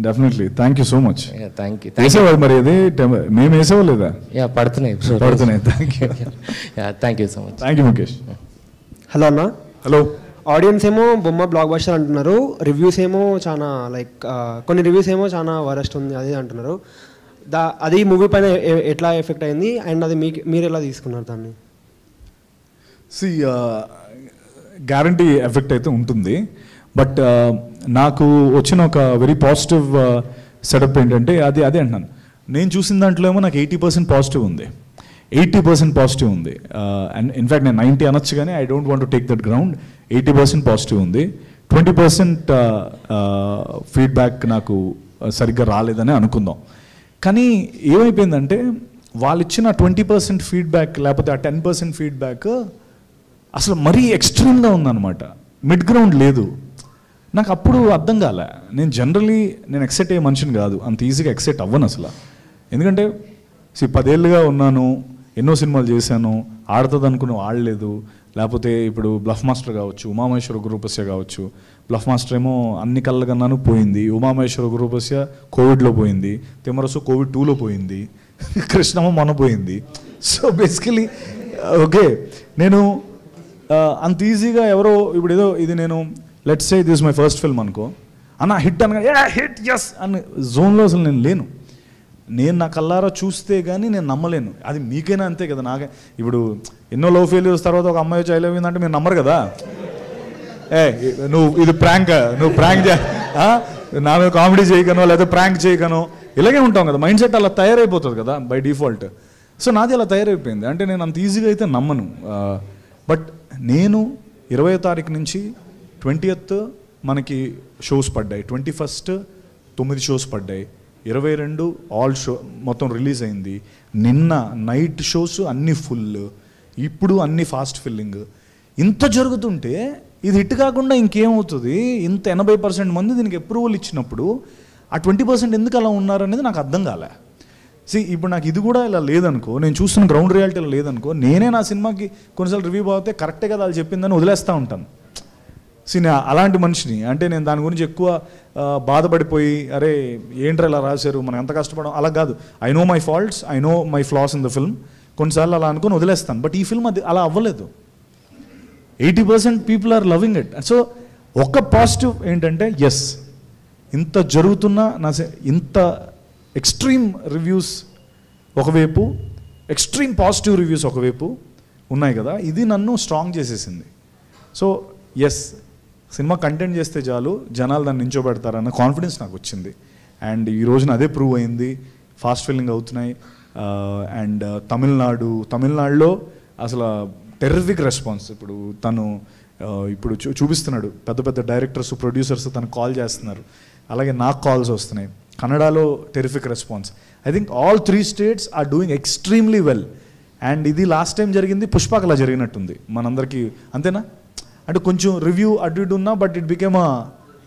definitely thank you so much. Thank you. వేసేవాళ్ళు మరి ఇది మేము వేసేవా లేదా? పడుతున్నాయి. Thank you. Thank you so much. Thank you Mukesh. Hello అన్న. హలో. ఆడియన్స్ ఏమో బొమ్మ బ్లాక్ బస్టర్ అంటున్నారు, రివ్యూస్ ఏమో చాలా లైక్ కొన్ని రివ్యూస్ ఏమో చాలా వరస్ట్ ఉంది అది అంటున్నారు. అది మూవీ పైన ఎట్లా ఎఫెక్ట్ అయింది అండ్ అది మీరు ఎలా తీసుకున్నారు దాన్ని? సి గ్యారంటీ ఎఫెక్ట్ అయితే ఉంటుంది, బట్ నాకు వచ్చిన ఒక వెరీ పాజిటివ్ సెటప్ ఏంటంటే అదే అంటున్నాను, నేను చూసిన దాంట్లో ఏమో నాకు 80% పాజిటివ్ ఉంది, 80% పాజిటివ్ ఉంది. అండ్ ఇన్ఫ్యాక్ట్ నేను 90 అనొచ్చు కానీ I don't want to take that ground. 80% positive ఉంది, 20% ఫీడ్బ్యాక్ నాకు సరిగ్గా రాలేదని అనుకుందాం. కానీ ఏమైపోయిందంటే వాళ్ళు ఇచ్చిన 20% ఫీడ్బ్యాక్ లేకపోతే ఆ 10% ఫీడ్బ్యాక్ అసలు మరీ ఎక్స్ట్రీమ్గా ఉందన్నమాట, మిడ్ గ్రౌండ్ లేదు. నాకు అప్పుడు అర్థం కాలే. నేను జనరలీ నేను ఎక్సెప్ట్ అయ్యే మనిషిని కాదు, అంత ఈజీగా ఎక్సెప్ట్ అవ్వను అసలు. ఎందుకంటే 10 ఏళ్ళుగా ఉన్నాను, ఎన్నో సినిమాలు చేశాను, ఆడుతుంది అనుకుని ఆడలేదు. లేకపోతే ఇప్పుడు బ్లఫ్ మాస్టర్ కావచ్చు, ఉమామహేశ్వర గురుపస్య కావచ్చు. బ్లఫ్ మాస్టర్ ఏమో అన్ని కళ్ళకన్నాను పోయింది, ఉమామహేశ్వర గురుపస్య కోవిడ్లో పోయింది, తిమ్మరసు కోవిడ్ 2లో పోయింది, కృష్ణమ్మ మొన్న పోయింది. సో బేసికలీ ఓకే, నేను అంత ఈజీగా ఎవరో ఇప్పుడు ఏదో ఇది నేను let's say this my first film అనుకో, అన్న హిట్ అనగా హిట్ ఎస్ అని జోన్లో అసలు నేను లేను. నేను నా కల్లారా చూస్తే కానీ నేను నమ్మలేను. అది మీకైనా అంతే కదా. నాకే ఇప్పుడు ఎన్నో లవ్ ఫెయిల్యూర్స్ తర్వాత ఒక అమ్మాయి వచ్చి ఐ లవ్ యూ అంటే మీరు నమ్మరు కదా. నువ్వు ఇది ప్రాంక్, నువ్వు ప్రాంక్ నా మీద కామెడీ చేయకనో లేదా ప్రాంక్ చేయకనో ఇలాగే ఉంటాం కదా. మైండ్ సెట్ అలా తయారైపోతుంది కదా బై డిఫాల్ట్. సో నాది అలా తయారైపోయింది. అంటే నేను అంత ఈజీగా అయితే నమ్మను. బట్ నేను 20వ తారీఖు నుంచి 20th మనకి షోస్ పడ్డాయి, 21st 9 షోస్ పడ్డాయి, 22 ఆల్ షో మొత్తం రిలీజ్ అయింది. నిన్న నైట్ షోస్ అన్నీ ఫుల్, ఇప్పుడు అన్నీ ఫాస్ట్ ఫిల్లింగ్. ఇంత జరుగుతుంటే ఇది హిట్ కాకుండా ఇంకేమవుతుంది? ఇంత 80% మంది దీనికి అప్రూవల్ ఇచ్చినప్పుడు ఆ 20% ఎందుకు అలా ఉన్నారనేది నాకు అర్థం కాలే. ఇప్పుడు నాకు ఇది కూడా ఇలా లేదనుకో, నేను చూస్తున్న గ్రౌండ్ రియాలిటీలో లేదనుకో, నేనే నా సినిమాకి కొన్నిసార్లు రివ్యూ బాగుతే కరెక్టే కదా వాళ్ళు చెప్పిందని వదిలేస్తూ ఉంటాను. నేను అలాంటి మనిషిని. అంటే నేను దాని గురించి ఎక్కువ బాధపడిపోయి అరే ఏంట్రా ఇలా రాశారు మనం ఎంత కష్టపడడం అలా కాదు. I know my faults, I know my floss in the film. కొన్నిసార్లు అలా అనుకుని వదిలేస్తాను. బట్ ఈ ఫిల్మ్ అది అలా అవ్వలేదు. 80% people are loving it. So ఒక పాజిటివ్ ఏంటంటే ఎస్, ఇంత జరుగుతున్నా ఇంత ఎక్స్ట్రీమ్ రివ్యూస్ ఒకవైపు, ఎక్స్ట్రీమ్ పాజిటివ్ రివ్యూస్ ఒకవైపు ఉన్నాయి కదా, ఇది నన్ను స్ట్రాంగ్ చేసేసింది. సో ఎస్, సినిమా కంటెంట్ చేస్తే చాలు జనాలు దాన్ని నించోబెడతారన్న కాన్ఫిడెన్స్ నాకు వచ్చింది. అండ్ ఈ రోజున అదే ప్రూవ్ అయింది. ఫాస్ట్ ఫిల్లింగ్ అవుతున్నాయి. అండ్ తమిళనాడులో అసలు టెర్రిఫిక్ రెస్పాన్స్. ఇప్పుడు తను ఇప్పుడు చూపిస్తున్నాడు, పెద్ద పెద్ద డైరెక్టర్స్ ప్రొడ్యూసర్స్ తను కాల్ చేస్తున్నారు. అలాగే నాకు కాల్స్ వస్తున్నాయి. కన్నడలో terrific response. I think all 3 states are doing extremely well. And ఇది లాస్ట్ టైం జరిగింది పుష్పకలా జరిగినట్టుంది మనందరికీ, అంతేనా? అంటే కొంచెం రివ్యూ అటు ఇటు ఉన్నా but it became a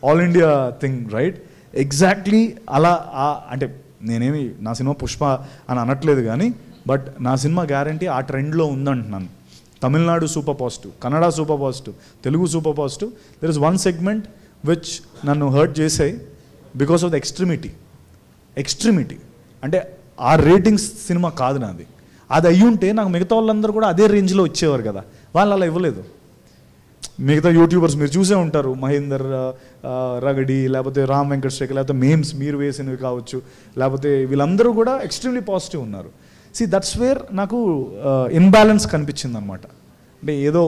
all India thing, right? Exactly అలా. అంటే నేనేమి నా సినిమా పుష్ప అని అనట్లేదు కానీ, బట్ నా సినిమా గ్యారంటీ ఆ ట్రెండ్లో ఉందంటున్నాను. Tamil Nadu super positive, Kannada super positive, Telugu super positive. There is one segment which నన్ను హర్ట్ చేసాయి బికాస్ ఆఫ్ ద ఎక్స్ట్రీమిటీ. అంటే ఆ రేటింగ్స్ సినిమా కాదు నాది. అది అయ్యుంటే నాకు మిగతా వాళ్ళందరూ కూడా అదే రేంజ్లో వచ్చేవారు కదా. వాళ్ళు అలా ఇవ్వలేదు. మిగతా యూట్యూబర్స్ మీరు చూసే ఉంటారు, మహేందర్ రగడి, లేకపోతే రామ్ వెంకటేశ్వర, లేకపోతే మేమ్స్ మీరు వేసినవి కావచ్చు, లేకపోతే వీళ్ళందరూ కూడా ఎక్స్ట్రీమ్లీ పాజిటివ్ ఉన్నారు. దట్స్ వేర్ నాకు ఇన్బ్యాలెన్స్ కనిపించింది అనమాట. అంటే ఏదో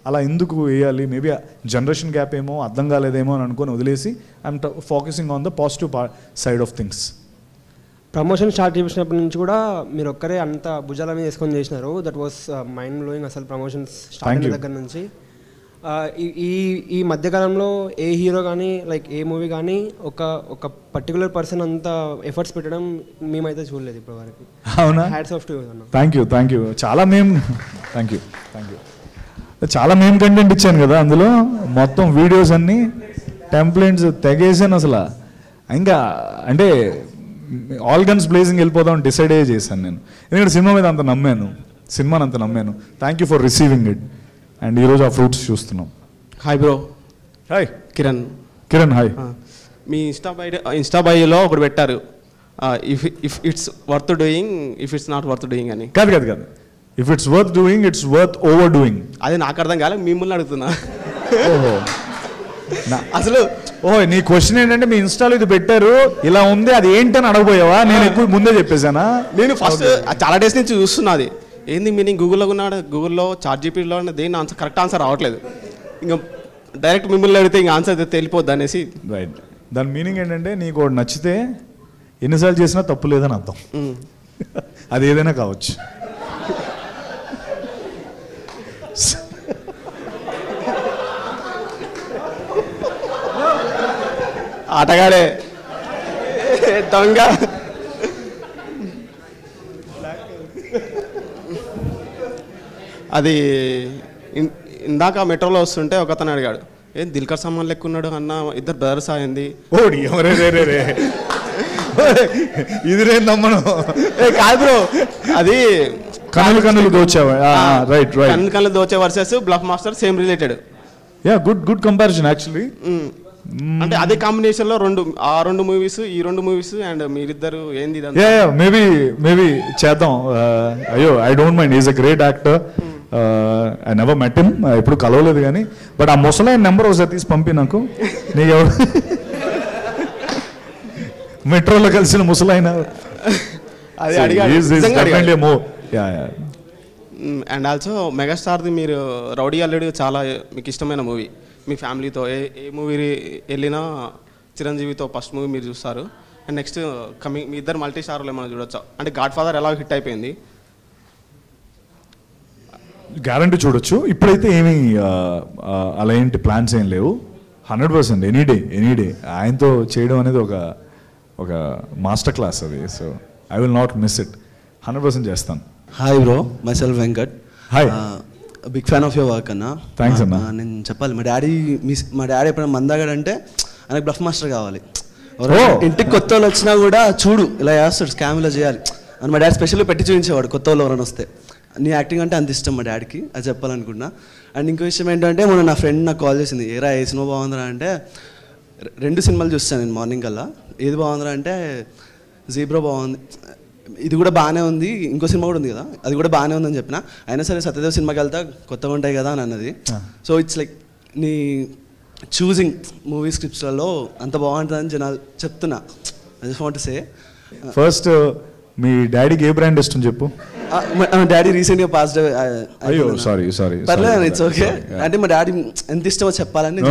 అలా ఎందుకు వేయాలి, మేబీ జనరేషన్ గ్యాప్ ఏమో అర్థం కాలేదేమో అని అనుకొని వదిలేసి I'm focusing on the positive side of things. Promotion start చేసినప్పటి నుంచి కూడా మీరు ఒక్కరే అంత భుజాల మీద వేసుకొని చేసినారు. That was mind blowing. అసలు ప్రమోషన్స్ స్టార్ట్ అయిన దగ్గర నుంచి ఈ మధ్యకాలంలో ఏ హీరో కానీ లైక్ ఏ మూవీ కానీ ఒక పర్టికులర్ పర్సన్ అంత ఎఫర్ట్స్ పెట్టడం మేమైతే చూడలేదు ఇప్పటి వరకు. అవునా? Hats off to you. Thank you. చాలా థ్యాంక్ యూ. చాలా కంటెంట్ ఇచ్చాను కదా అందులో. మొత్తం వీడియోస్ అన్నీ టెంప్లెట్స్ తెగేసాను అసలు. ఇంకా అంటే ఆల్ గన్స్ బ్లేజింగ్ వెళ్ళిపోదాం డిసైడ్ అయ్యే చేశాను నేను. ఎందుకంటే సినిమా మీద అంత నమ్మాను, సినిమాని అంత నమ్మాను. Thank you for receiving it. And ఈరోజు ఆ ఫ్రూట్స్ చూస్తున్నాం. Hi bro. Hi Kiran. Hi. మీ ఇన్స్టా బయోలో ఒకటి పెట్టారు, if it's worth doing, if it's not worth doing అని. కాదు. If it's worth doing, it's worth over doing. అది నాకు అర్థం కాలేదు, మిమ్మల్ని అడుగుతున్నా. అసలు నీ క్వశ్చన్ ఏంటంటే మీ ఇన్స్టాలో ఇది పెట్టారు ఇలా ఉంది, అది ఏంటని అడగబోయావా? నేను ఎక్కువ ముందే చెప్పేశానా? నేను ఫస్ట్ చాలా డేస్ నుంచి చూస్తున్నది ఏంది మీనింగ్. గూగుల్లో ChatGPTలో దేని ఆన్సర్ కరెక్ట్ ఆన్సర్ రావట్లేదు. ఇంకా డైరెక్ట్ మిమ్మల్ని అడిగితే ఇంకా ఆన్సర్ అయితే తెలిపోద్ది అనేసి. రైట్. దాని మీనింగ్ ఏంటంటే నీకు నచ్చితే ఎన్నిసార్లు చేసినా తప్పు లేదని అర్థం. అది ఏదైనా కావచ్చు. ఆటగాడే దొంగ. అది ఇందాక మెట్రోలో వస్తుంటే ఒక అతను అడిగాడు, ఏం దిల్కర్ సల్మాన్ లెక్క ఉన్నాడు అన్న, ఇద్దరు బ్రదర్స్ అయింది. ఇది రే నమ్మను. కాదు బ్రో, అది కన్నులు దోచావా? రైట్. కన్నులు దోచే versus bluff master same related. Good comparison actually. అంటే అదే కాంబినేషన్ లో రెండు మూవీస్, ఈ 2 మూవీస్ అండ్ మీరిద్దరు ఏంది మేబీ చేద్దాం. అయ్యో I don't mind, is a great actor. I never met him, ఎప్పుడు కలవలేదు కానీ. బట్ ఆ ముసలాయన నెంబర్ ఒకసారి తీసి పంపి నాకు. నీకు ఎవరు మెట్రోలో కలిసిన ముసలాయన? అండ్ ఆల్సో మెగాస్టార్ది మీరు రౌడీ అల్లుడు చాలా మీకు ఇష్టమైన మూవీ. మీ ఫ్యామిలీతో ఏ మూవీ వెళ్ళినా చిరంజీవితో ఫస్ట్ మూవీ మీరు చూస్తారు. అండ్ నెక్స్ట్ కమింగ్ మీ ఇద్దరు మల్టీ స్టార్లు ఏమైనా చూడొచ్చా? అంటే గాడ్ ఫాదర్ ఎలా హిట్ అయిపోయింది, గ్యారంటీ చూడొచ్చు. ఇప్పుడైతే ఏమీ అలా ఏంటి ప్లాన్స్ ఏం లేవు. 100% ఎనీ డే ఆయనతో చేయడం అనేది ఒక మాస్టర్ క్లాస్ అది. So I will not miss it. 100% చేస్తాను. Hi bro, myself Venkat. Hi. Big fan of your work అన్న. థ్యాంక్స్ అన్న. నేను చెప్పాలి, మా డాడీ ఎప్పుడైనా మందాగాడంటే ఆయనకు బ్లఫ్ మాస్టర్ కావాలి. ఇంటికి కొత్త వాళ్ళు వచ్చినా కూడా చూడు ఇలా చేస్తాడు, స్కామ్ ఇలా చేయాలి అని మా డాడీ స్పెషల్గా పెట్టి చూపించేవాడు కొత్త వాళ్ళు ఎవరైనా వస్తే. నీ యాక్టింగ్ అంటే అంత ఇష్టం మా డాడీకి, అది చెప్పాలనుకుంటున్నా. అండ్ ఇంకో విషయం ఏంటంటే మొన్న నా ఫ్రెండ్ నాకు కాల్ చేసింది, ఏరా ఏ సినిమా బాగుందిరా అంటే, 2 సినిమాలు చూస్తాను నేను మార్నింగ్ కల్లా. ఏది బాగుందిరా అంటే జీబ్రా బాగుంది, ఇది కూడా బాగానే ఉంది, ఇంకో సినిమా కూడా ఉంది కదా అది కూడా బాగానే ఉందని చెప్పిన. అయినా సరే సత్యదేవ్ సినిమాకి వెళ్తా కొత్తగా ఉంటాయి కదా అని అన్నది. సో ఇట్స్ లైక్ నీ చూసింగ్ మూవీ స్క్రిప్ట్స్లలో అంత బాగుంటుందని జనాలు చెప్తున్నా. I just want to say. First మీ డాడీకి ఏ బ్రాండ్ ఇష్టం చెప్పు. డాడీ రీసెంట్గా పాస్డ్. అయ్యో సారీ పర్లేదు, ఇట్స్ ఓకే. అంటే మా డాడీ ఎంత ఇష్టమో చెప్పాలని.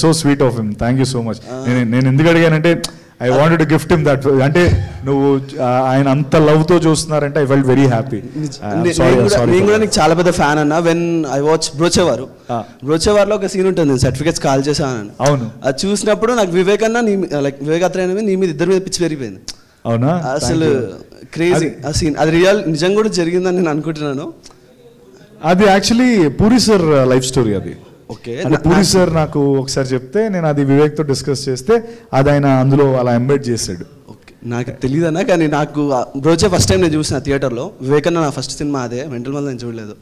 So sweet of him, thank you so much. నేను ఎందుకు అడిగానంటే I wanted to gift him that. అంటే నువ్వు ఆయన అంత లవ్తో చూస్తున్నారంటే ఐ ఫెల్ట్ వెరీ హ్యాపీ. నేను కూడా నీకు చాలా పెద్ద ఫ్యాన్ అన్న. వెన్ ఐ వాచ్ బ్రోచేవారు, బ్రోచేవారులో ఒక సీన్ ఉంటుంది, సర్టిఫికేట్స్ కాల్ చేశాను. అవును, అది చూసినప్పుడు నాకు వివేక్ అన్న లైక్ వివేక్ అత్రేయ నీ మీద ఇద్దరి మీద పిచ్చి పెరిగిపోయింది. అవునా, అసలు క్రేజీ ఆ సీన్. అది రియల్ నిజంగా కూడా జరిగిందని నేను అనుకుంటున్నాను. అది actually puri sir life story అది. ఓకే, అంటే పూరి సార్ నాకు ఒకసారి చెప్తే నేను అది వివేక్తో డిస్కస్ చేస్తే అది ఆయన అందులో అలా ఎంబెడ్ చేశాడు. ఓకే, నాకు తెలియదు అన్న, కానీ నాకు బ్రోచే ఫస్ట్ టైం నేను చూసిన థియేటర్లో. వివేక్ అన్న నా ఫస్ట్ సినిమా అదే, మెంటల్ మల్ నేను చూడలేదు.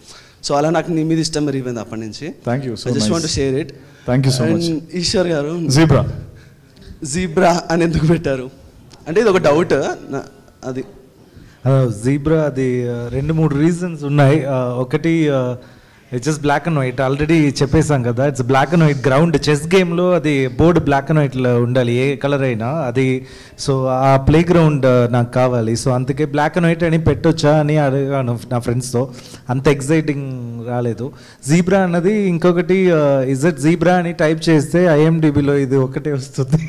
సో అలా నాకు నీ మీద ఇష్టం పెరిగిపోయింది అప్పటి నుంచి. Thank you so much. I just want to share it. Thank you so much. Eshwar గారు, జీబ్రా అని ఎందుకు పెట్టారు అంటే ఇది ఒక డౌట్. అది జీబ్రా అది 2-3 రీజన్స్ ఉన్నాయి. ఒకటి it's just black and white, already చెప్పేసాం కదా. It's black and white ground. Chess గేమ్లో అది బోర్డు బ్లాక్ అండ్ వైట్లో ఉండాలి ఏ కలర్ అయినా అది. సో ఆ ప్లే గ్రౌండ్ నాకు కావాలి. సో అందుకే బ్లాక్ అండ్ వైట్ అని పెట్టొచ్చా అని అడిగాను నా ఫ్రెండ్స్తో. అంత ఎక్సైటింగ్ రాలేదు. జీబ్రా అన్నది ఇంకొకటి, ఇజెట్ జీబ్రా అని టైప్ చేస్తే ఐఎండిబిలో ఇది ఒకటే వస్తుంది.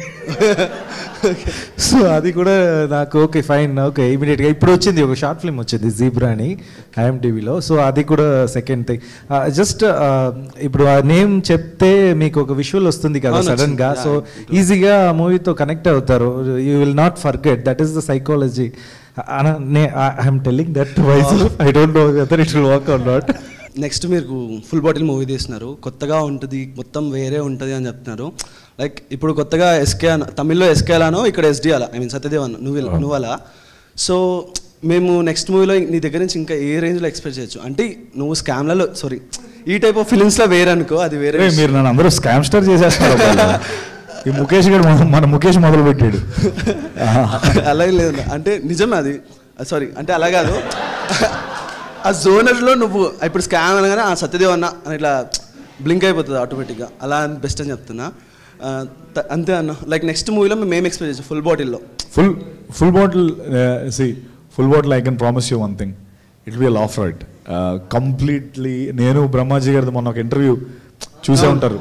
సో అది కూడా నాకు ఓకే ఫైన్, ఓకే ఇమీడియట్గా ఇప్పుడు వచ్చింది ఒక షార్ట్ ఫిల్మ్ వచ్చింది జీబ్రా అని ఐఎండిబిలో. సో అది కూడా సెకండ్ థింగ్. జస్ట్ ఇప్పుడు ఆ నేమ్ చెప్తే మీకు ఒక విజువల్ వస్తుంది కదా సడన్ గా. సో ఈజీగా మూవీతో కనెక్ట్ అవుతారు. You will not forget. That is the psychology. I'm telling that wise. I don't know whether it will work or not. Next మీరు ఫుల్ బాటిల్ మూవీ తీస్తున్నారు, కొత్తగా ఉంటుంది, మొత్తం వేరే ఉంటుంది అని చెప్తున్నారు. లైక్ ఇప్పుడు కొత్తగా ఎస్కే తమిళ్లో ఎస్కే అలానో ఇక్కడ ఎస్డి అలా, ఐ మీన్ సత్యదేవ్ అన్న నువ్వు అలా. సో మేము నెక్స్ట్ మూవీలో నీ దగ్గర నుంచి ఇంకా ఏ రేంజ్లో ఎక్స్పెక్ట్ చేయొచ్చు? అంటే నువ్వు స్కామ్లలో సారీ ఈ టైప్ ఆఫ్ ఫిలిమ్స్లో వేరే అనుకో, అది వేరే. మీరు నన్ను అందరూ స్కామ్ స్టార్ చేసేస్తారు. ఈ ముఖేష్ గారు మన ముఖేష్ మొదలు పెట్టాడు. అలాగే లేదు అంటే నిజమే అది. సారీ అంటే అలా కాదు, ఆ జోనర్లో నువ్వు ఇప్పుడు స్కామ్ అనగానే ఆ సత్యదేవ్ అన్న అని ఇట్లా బ్లింక్ అయిపోతుంది ఆటోమేటిక్గా. అలా బెస్ట్ అని చెప్తున్నా అంతే అన్న. లైక్ నెక్స్ట్ మూవీలో మేము ఎక్స్పెక్ట్ చేసాం ఫుల్ బాటిల్లో. Full bottle full bottle I can promise you one thing, it be a laugh right completely. నేను బ్రహ్మాజీ గారిది మొన్న ఒక ఇంటర్వ్యూ చూసే ఉంటారు,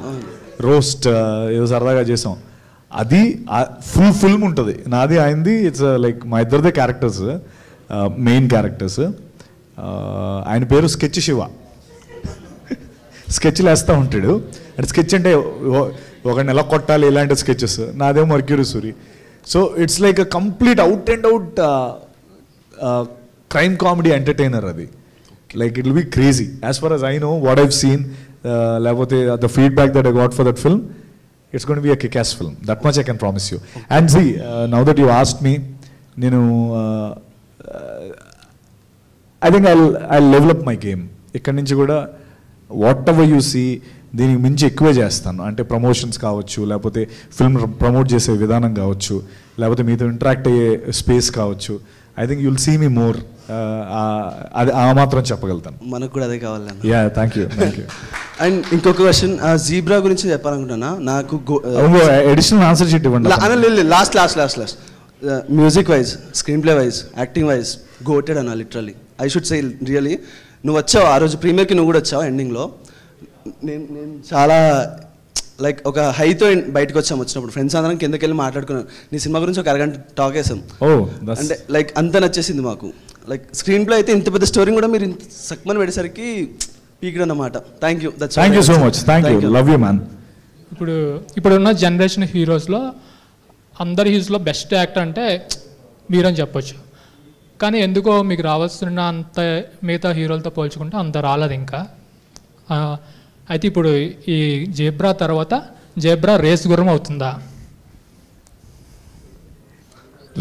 రోస్ట్ ఏదో సరదాగా చేసాం. అది ఫుల్ ఫిల్మ్ ఉంటుంది నాది ఆయనది. ఇట్స్ లైక్ మా ఇద్దరిదే క్యారెక్టర్స్, మెయిన్ క్యారెక్టర్స్. ఆయన పేరు స్కెచ్ శివ. స్కెచ్లు వేస్తూ ఉంటాడు. అంటే స్కెచ్ అంటే ఒక నెల కొట్టాలి ఇలాంటి స్కెచెస్. నాదేమో Mercury Suri. So it's like a complete out and out crime comedy entertainer అది. Like it will be crazy as far as I know what I've seen. లేకపోతే the feedback that I got for that film, it's going to be a kick-ass film. That much I can promise you. And see, now that you asked me, నేను I think I'll level up my game. ఇక్కడి నుంచి కూడా వాట్ ఎవర్ యూ సీ దీనికి మించి ఎక్కువే చేస్తాను. అంటే ప్రమోషన్స్ కావచ్చు, లేకపోతే ఫిల్మ్ ప్రమోట్ చేసే విధానం కావచ్చు, లేకపోతే మీతో ఇంటరాక్ట్ అయ్యే స్పేస్ కావచ్చు. I think you'll see me more. అది ఆ మాత్రం చెప్పగలుగుతాను. మనకు కూడా అదే కావాలి. Yeah, thank you. అండ్ ఇంకొక క్వశ్చన్, జీబ్రా గురించి చెప్పాలనుకుంటున్నా. నాకు అడిషనల్ ఆన్సర్ షీట్ ఇవ్వండి. Last music wise, screen play wise, acting wise goated అన్న literally. I should say really. నువ్వు వచ్చావు ఆ రోజు ప్రీమియర్కి, నువ్వు కూడా వచ్చావు ఎండింగ్లో. నేను చాలా లైక్ ఒక హైతో బయటకు వచ్చినప్పుడు ఫ్రెండ్స్ అందరం కిందకి వెళ్ళి మాట్లాడుకున్నాం. నీ సినిమా గురించి ఒక అరగంట టాక్ వేసాం. అంటే లైక్ అంత నచ్చేసింది మాకు. లైక్ స్క్రీన్ ప్లే అయితే ఇంత పెద్ద స్టోరీ కూడా మీరు ఇంత సక్మని పెట్టేసరికి పీక్డ్ అన్నమాట. Thank you so much. Thank you. Love you man. ఇప్పుడున్న జనరేషన్ హీరోస్లో అందరి హీరోస్లో బెస్ట్ యాక్టర్ అంటే మీరని చెప్పొచ్చు. కానీ ఎందుకో మీకు రావాల్సిన అంత మిగతా హీరోలతో పోల్చుకుంటే అంత రాలేదు ఇంకా. అయితే ఇప్పుడు ఈ జేబ్రా తర్వాత జేబ్రా రేస్ గుర్రం అవుతుందా?